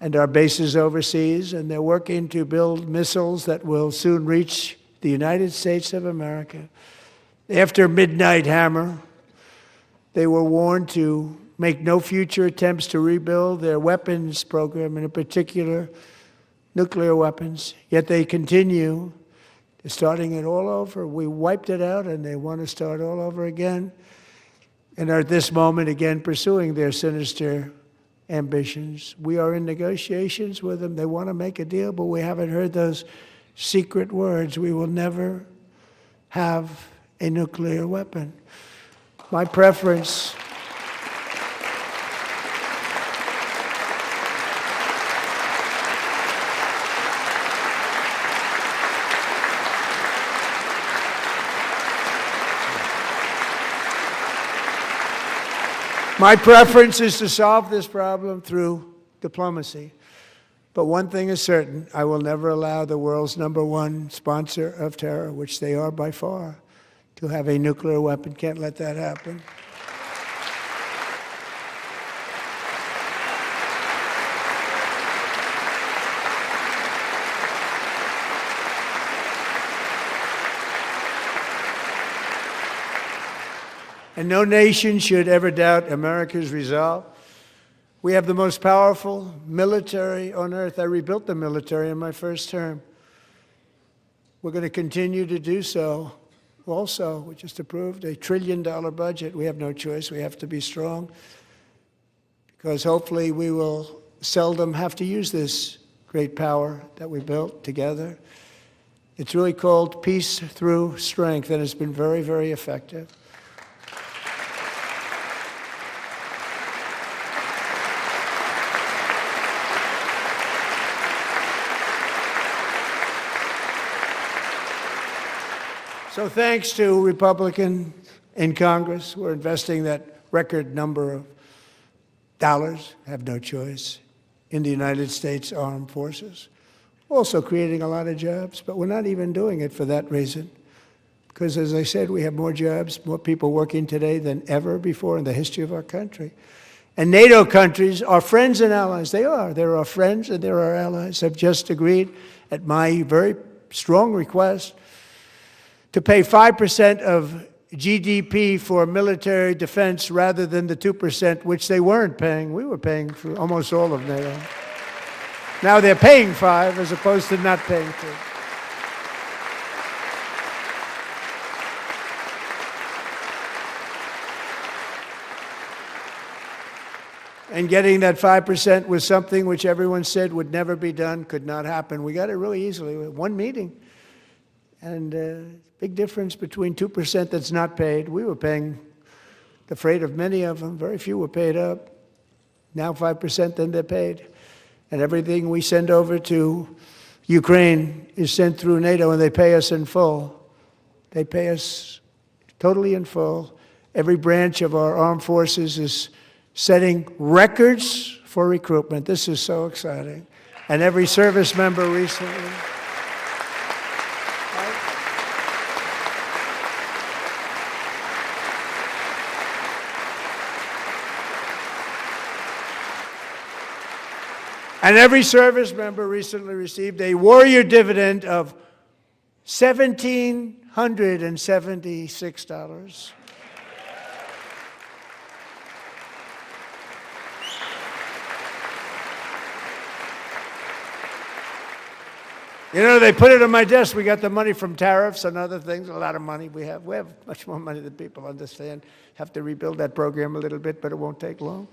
and our bases overseas, and they're working to build missiles that will soon reach the United States of America. After Midnight Hammer, they were warned to make no future attempts to rebuild their weapons program, and in particular, nuclear weapons. Yet they continue. They're starting it all over. We wiped it out, and they want to start all over again, and are at this moment again pursuing their sinister ambitions. We are in negotiations with them. They want to make a deal, but we haven't heard those secret words. We will never have a nuclear weapon. My preference is to solve this problem through diplomacy. But one thing is certain, I will never allow the world's #1 sponsor of terror, which they are by far, to have a nuclear weapon. Can't let that happen. And no nation should ever doubt America's resolve. We have the most powerful military on earth. I rebuilt the military in my first term. We're going to continue to do so. Also, we just approved a $1 trillion budget. We have no choice. We have to be strong, because hopefully we will seldom have to use this great power that we built together. It's really called peace through strength, and it's been very, very effective. So thanks to Republicans in Congress, we're investing that record number of dollars, have no choice, in the United States Armed Forces. Also creating a lot of jobs, but we're not even doing it for that reason. Because as I said, we have more jobs, more people working today than ever before in the history of our country. And NATO countries are friends and allies. They are. They're our friends and they're our allies. Have just agreed, at my very strong request, to pay 5% of GDP for military defense rather than the 2%, which they weren't paying. We were paying for almost all of NATO. Now they're paying 5% as opposed to not paying 2%. And getting that 5% was something which everyone said would never be done, could not happen. We got it really easily with one meeting. And big difference between 2% that's not paid. We were paying the freight of many of them. Very few were paid up. Now 5%, then they're paid. And everything we send over to Ukraine is sent through NATO, and they pay us in full. They pay us totally in full. Every branch of our armed forces is setting records for recruitment. This is so exciting. and every service member recently. And every service member recently received a warrior dividend of $1,776. You know, they put it on my desk. We got the money from tariffs and other things, a lot of money we have. We have much more money than people understand. Have to rebuild that program a little bit, but it won't take long.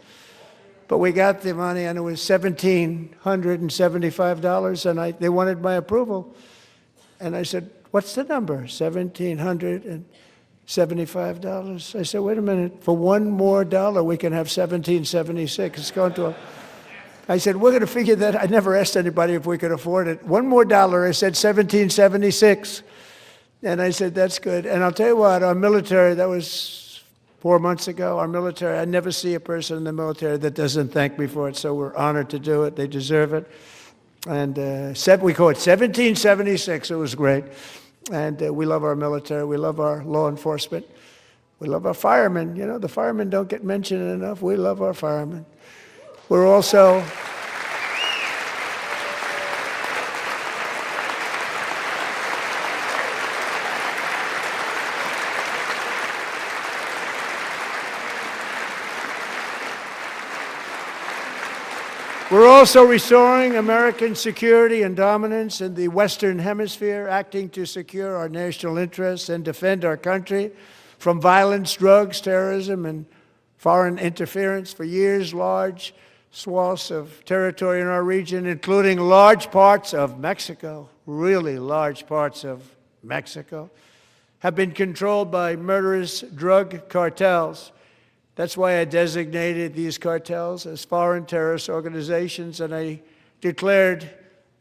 But we got the money, and it was $1,775, and they wanted my approval. And I said, what's the number? $1,775. I said, wait a minute. For one more dollar, we can have $1,776. It's going to I said, we're going to figure that. I never asked anybody if we could afford it. One more dollar, I said $1,776. And I said, that's good. And I'll tell you what, our military, that was 4 months ago, our military, I never see a person in the military that doesn't thank me for it, so we're honored to do it. They deserve it. And we call it 1776. It was great. And we love our military. We love our law enforcement. We love our firemen. You know, the firemen don't get mentioned enough. We love our firemen. We're also restoring American security and dominance in the Western Hemisphere, acting to secure our national interests and defend our country from violence, drugs, terrorism, and foreign interference. For years, large swaths of territory in our region, including large parts of Mexico, really large parts of Mexico, have been controlled by murderous drug cartels. That's why I designated these cartels as foreign terrorist organizations, and I declared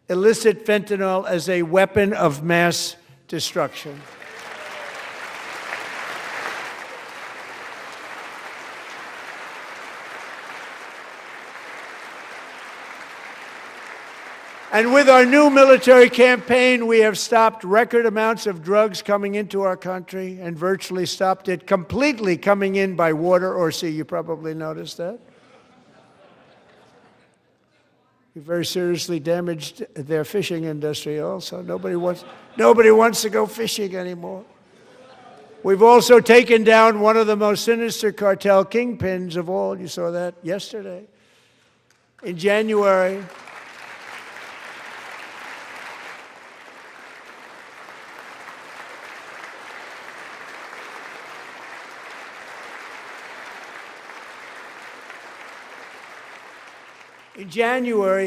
illicit fentanyl as a weapon of mass destruction. And with our new military campaign, we have stopped record amounts of drugs coming into our country and virtually stopped it completely coming in by water or sea. You probably noticed that. We very seriously damaged their fishing industry also. Nobody wants to go fishing anymore. We've also taken down one of the most sinister cartel kingpins of all. You saw that yesterday. In January,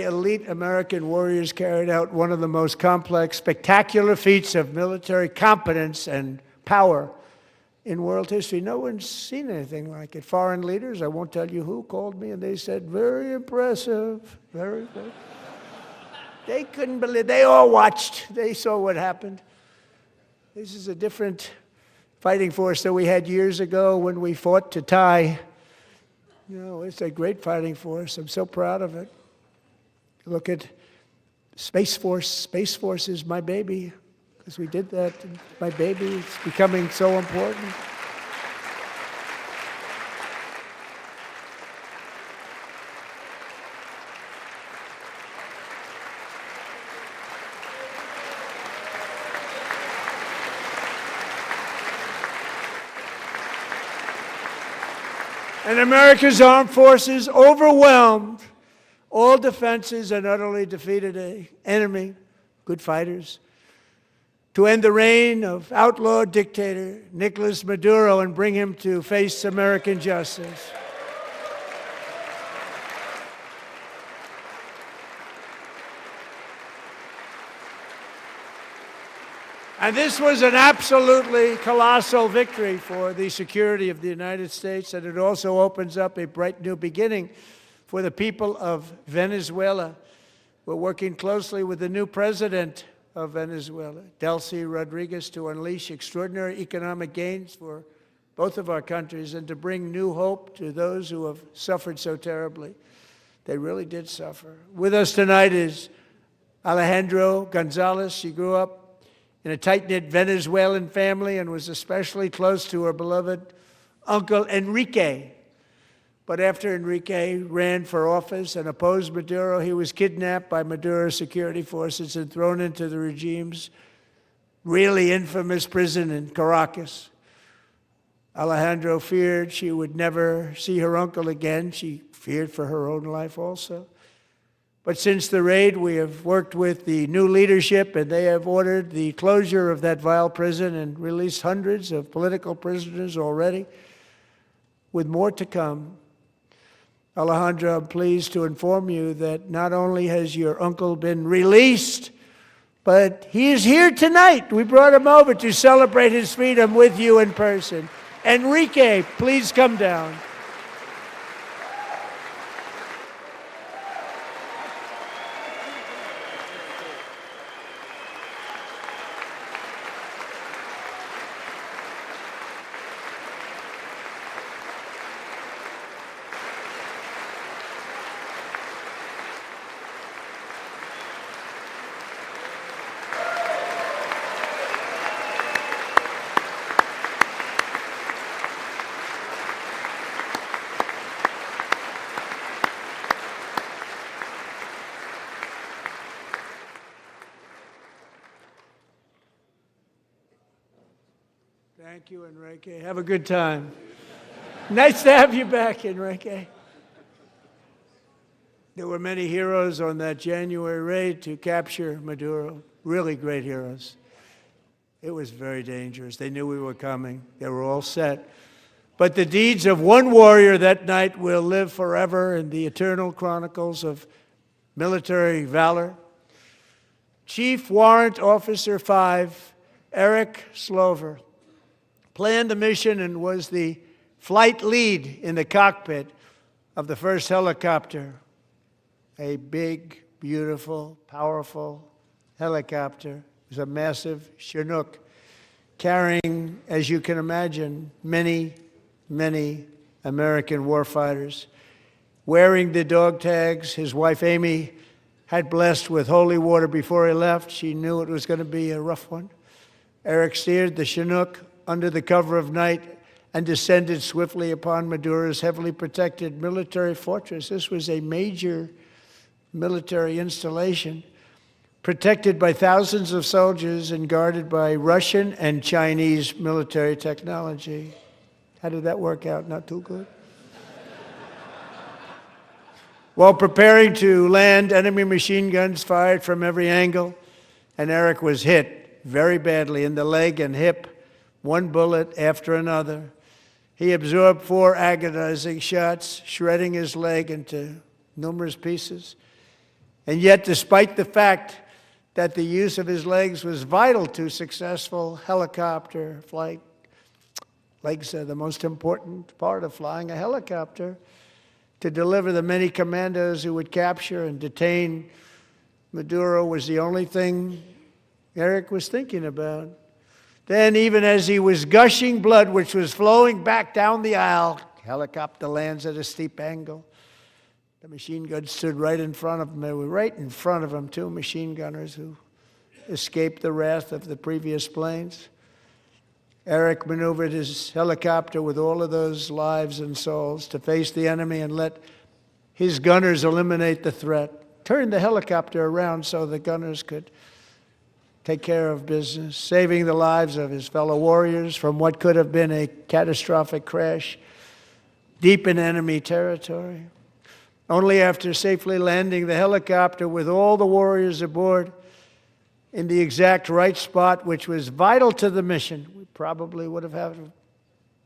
elite American warriors carried out one of the most complex, spectacular feats of military competence and power in world history. No one's seen anything like it. Foreign leaders, I won't tell you who, called me and they said, very impressive, very good. They couldn't believe, they all watched, they saw what happened. This is a different fighting force that we had years ago when we fought to tie. You know, it's a great fighting force. I'm so proud of it. Look at Space Force. Space Force is my baby, because we did that. My baby is becoming so important. And America's armed forces overwhelmed all defenses and utterly defeated an enemy, good fighters, to end the reign of outlaw dictator Nicolas Maduro and bring him to face American justice. And this was an absolutely colossal victory for the security of the United States, and it also opens up a bright new beginning for the people of Venezuela. We're working closely with the new president of Venezuela, Delcy Rodriguez, to unleash extraordinary economic gains for both of our countries and to bring new hope to those who have suffered so terribly. They really did suffer. With us tonight is Alejandro Gonzalez, she grew up in a tight-knit Venezuelan family and was especially close to her beloved uncle Enrique. But after Enrique ran for office and opposed Maduro, he was kidnapped by Maduro's security forces and thrown into the regime's really infamous prison in Caracas. Alejandro feared she would never see her uncle again. She feared for her own life also. But since the raid, we have worked with the new leadership, and they have ordered the closure of that vile prison and released hundreds of political prisoners already, with more to come. Alejandro, I'm pleased to inform you that not only has your uncle been released, but he is here tonight. We brought him over to celebrate his freedom with you in person. Enrique, please come down. Thank you, Enrique. Have a good time. Nice to have you back, Enrique. There were many heroes on that January raid to capture Maduro, really great heroes. It was very dangerous. They knew we were coming. They were all set. But the deeds of one warrior that night will live forever in the eternal chronicles of military valor. Chief Warrant Officer 5, Eric Slover, planned the mission and was the flight lead in the cockpit of the first helicopter, a big, beautiful, powerful helicopter. It was a massive Chinook carrying, as you can imagine, many, many American warfighters. Wearing the dog tags, his wife Amy had blessed with holy water before he left. She knew it was going to be a rough one. Eric steered the Chinook under the cover of night and descended swiftly upon Maduro's heavily protected military fortress. This was a major military installation, protected by thousands of soldiers and guarded by Russian and Chinese military technology. How did that work out? Not too good. While preparing to land, enemy machine guns fired from every angle, and Eric was hit very badly in the leg and hip, one bullet after another. He absorbed 4 agonizing shots, shredding his leg into numerous pieces. And yet, despite the fact that the use of his legs was vital to successful helicopter flight, legs are the most important part of flying a helicopter, to deliver the many commandos who would capture and detain Maduro was the only thing Eric was thinking about. Then, even as he was gushing blood, which was flowing back down the aisle, helicopter lands at a steep angle. The machine guns stood right in front of him. They were right in front of him, 2 machine gunners who escaped the wrath of the previous planes. Eric maneuvered his helicopter with all of those lives and souls to face the enemy and let his gunners eliminate the threat. Turned the helicopter around so the gunners could take care of business, saving the lives of his fellow warriors from what could have been a catastrophic crash deep in enemy territory. Only after safely landing the helicopter with all the warriors aboard in the exact right spot, which was vital to the mission. We probably would have had to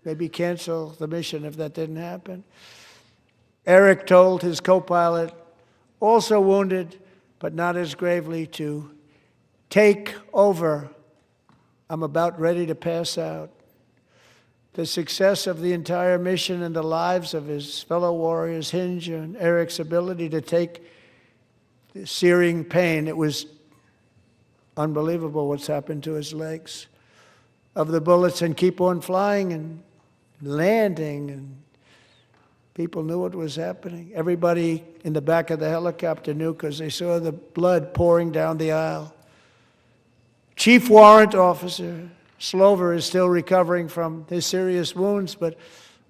maybe cancel the mission if that didn't happen. Eric told his co-pilot, also wounded, but not as gravely, to take over. I'm about ready to pass out. The success of the entire mission and the lives of his fellow warriors hinge on Eric's ability to take the searing pain. It was unbelievable what's happened to his legs of the bullets and keep on flying and landing and People knew what was happening. Everybody in the back of the helicopter knew because they saw the blood pouring down the aisle. Chief Warrant Officer Slover is still recovering from his serious wounds, but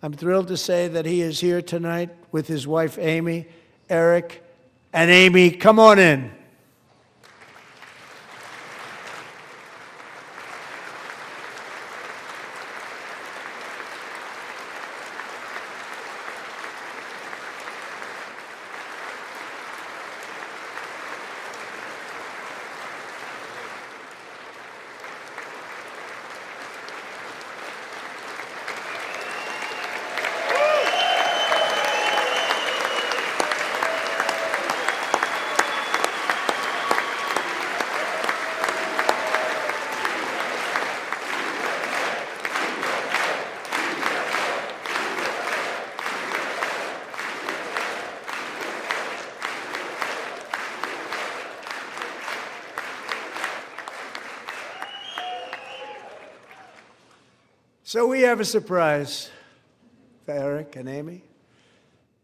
I'm thrilled to say that he is here tonight with his wife, Amy, Eric, and Amy. Come on in. So we have a surprise for Eric and Amy.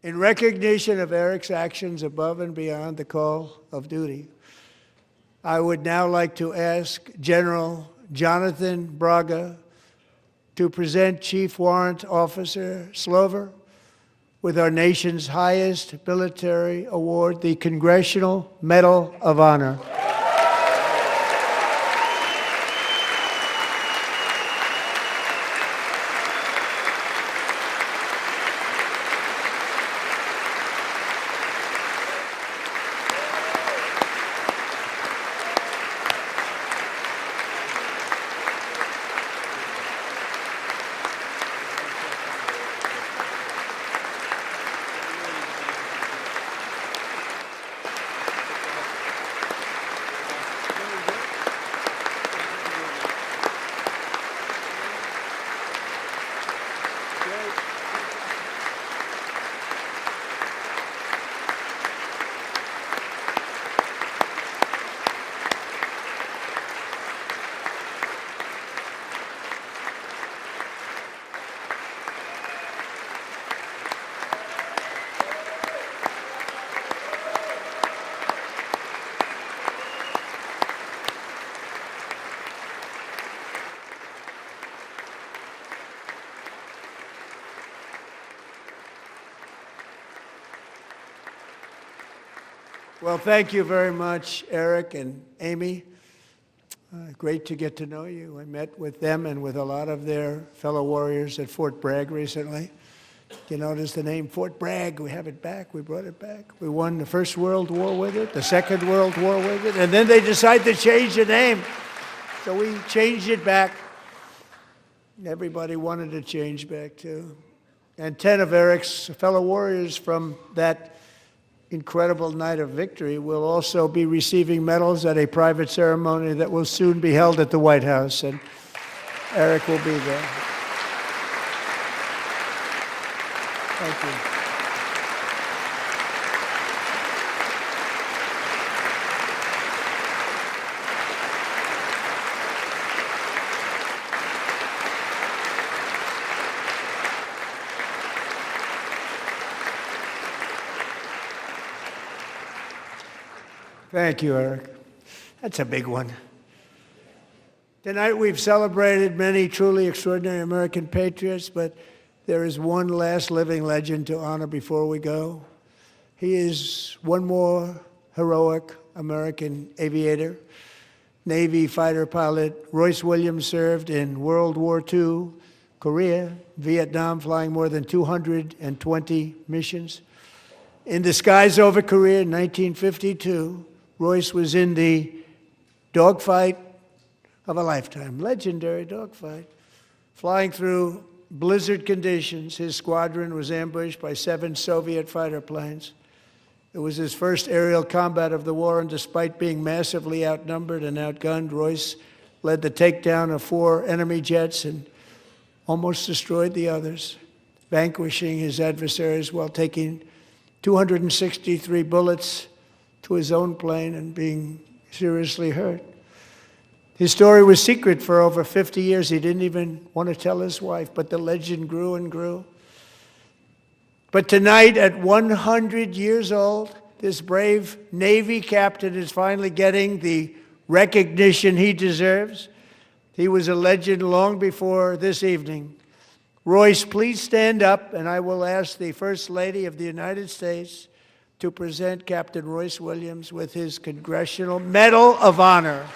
In recognition of Eric's actions above and beyond the call of duty, I would now like to ask General Jonathan Braga to present Chief Warrant Officer Slover with our nation's highest military award, the Congressional Medal of Honor. Well, thank you very much, Eric and Amy. Great to get to know you. I met with them and with a lot of their fellow warriors at Fort Bragg recently. You notice the name Fort Bragg, we have it back, we brought it back. We won the First World War with it, the Second World War with it, and then they decided to change the name. So we changed it back. Everybody wanted to change back too. And 10 of Eric's fellow warriors from that incredible night of victory will also be receiving medals at a private ceremony that will soon be held at the White House, and Eric will be there. Thank you. Thank you, Eric. That's a big one. Tonight we've celebrated many truly extraordinary American patriots, but there is one last living legend to honor before we go. He is one more heroic American aviator, Navy fighter pilot. Royce Williams served in World War II, Korea, Vietnam, flying more than 220 missions. In the skies over Korea in 1952, Royce was in the dogfight of a lifetime, legendary dogfight. Flying through blizzard conditions, his squadron was ambushed by 7 Soviet fighter planes. It was his first aerial combat of the war, and despite being massively outnumbered and outgunned, Royce led the takedown of 4 enemy jets and almost destroyed the others, vanquishing his adversaries while taking 263 bullets to his own plane and being seriously hurt. His story was secret for over 50 years. He didn't even want to tell his wife, but the legend grew and grew. But tonight, at 100 years old, this brave Navy captain is finally getting the recognition he deserves. He was a legend long before this evening. Royce, please stand up, and I will ask the First Lady of the United States to present Captain Royce Williams with his Congressional Medal of Honor.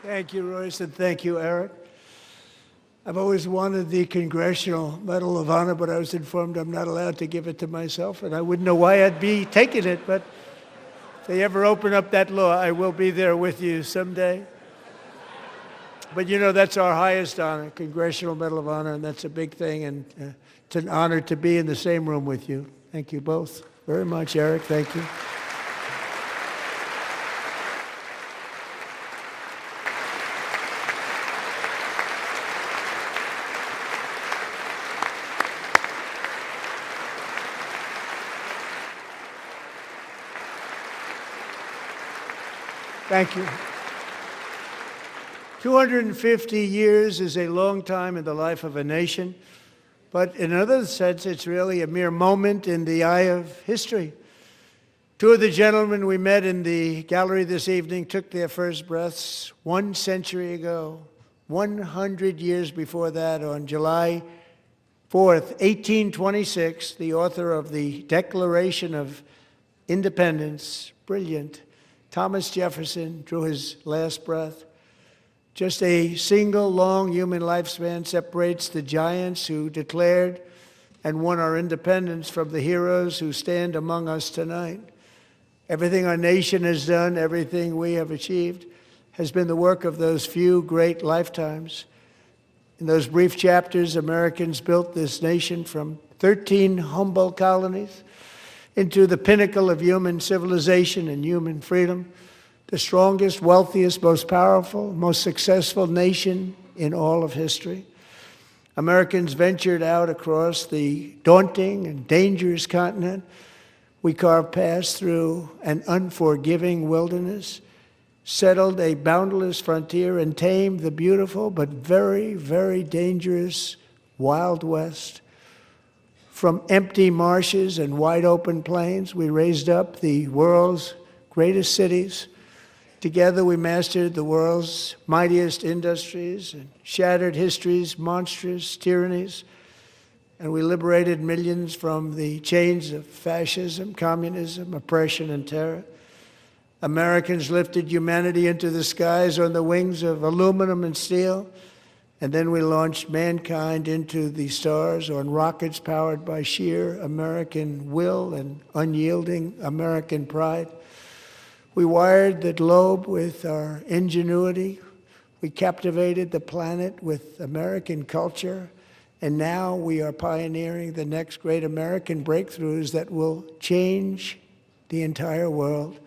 Thank you, Royce, and thank you, Eric. I've always wanted the Congressional Medal of Honor, but I was informed I'm not allowed to give it to myself, and I wouldn't know why I'd be taking it, but if they ever open up that law, I will be there with you someday. But you know, that's our highest honor, Congressional Medal of Honor, and that's a big thing, and it's an honor to be in the same room with you. Thank you both very much, Eric. Thank you. Thank you. 250 years is a long time in the life of a nation, but in another sense, it's really a mere moment in the eye of history. Two of the gentlemen we met in the gallery this evening took their first breaths 1 century ago, 100 years before that, on July 4th, 1826, the author of the Declaration of Independence, brilliant, Thomas Jefferson, drew his last breath. Just a single long human lifespan separates the giants who declared and won our independence from the heroes who stand among us tonight. Everything our nation has done, everything we have achieved, has been the work of those few great lifetimes. In those brief chapters, Americans built this nation from 13 humble colonies into the pinnacle of human civilization and human freedom, the strongest, wealthiest, most powerful, most successful nation in all of history. Americans ventured out across the daunting and dangerous continent. We carved paths through an unforgiving wilderness, settled a boundless frontier, and tamed the beautiful but very, very dangerous Wild West. From empty marshes and wide open plains, we raised up the world's greatest cities. Together, we mastered the world's mightiest industries and shattered history's monstrous tyrannies. And we liberated millions from the chains of fascism, communism, oppression, and terror. Americans lifted humanity into the skies on the wings of aluminum and steel, and then we launched mankind into the stars on rockets powered by sheer American will and unyielding American pride. We wired the globe with our ingenuity. We captivated the planet with American culture. And now we are pioneering the next great American breakthroughs that will change the entire world.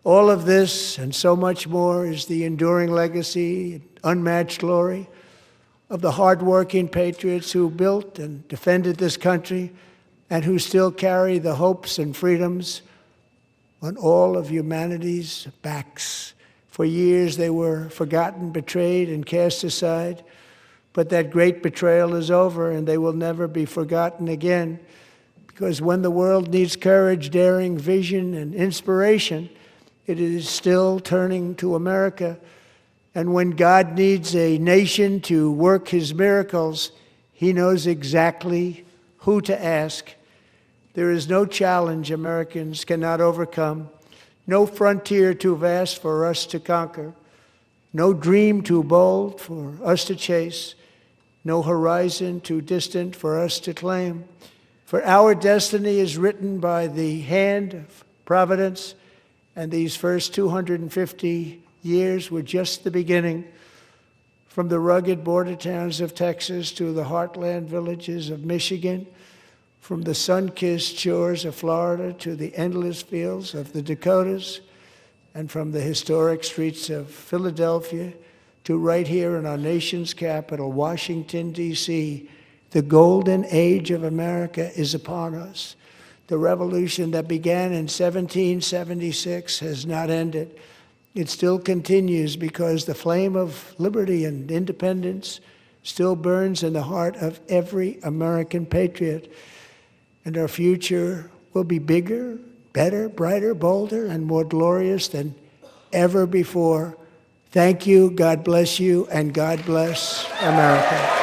All of this and so much more is the enduring legacy, unmatched glory of the hardworking patriots who built and defended this country and who still carry the hopes and freedoms on all of humanity's backs. For years they were forgotten, betrayed, and cast aside. But that great betrayal is over, and they will never be forgotten again. Because when the world needs courage, daring, vision, and inspiration, it is still turning to America. And when God needs a nation to work his miracles, he knows exactly who to ask. There is no challenge Americans cannot overcome, no frontier too vast for us to conquer, no dream too bold for us to chase, no horizon too distant for us to claim. For our destiny is written by the hand of providence, and these first 250 years were just the beginning. From the rugged border towns of Texas to the heartland villages of Michigan, from the sun-kissed shores of Florida to the endless fields of the Dakotas, and from the historic streets of Philadelphia to right here in our nation's capital, Washington, D.C., the golden age of America is upon us. The revolution that began in 1776 has not ended. It still continues because the flame of liberty and independence still burns in the heart of every American patriot. And our future will be bigger, better, brighter, bolder, and more glorious than ever before. Thank you, God bless you, and God bless America.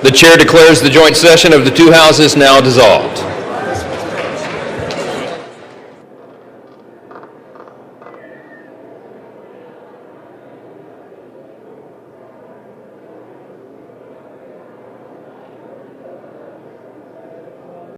The chair declares the joint session of the two houses now dissolved.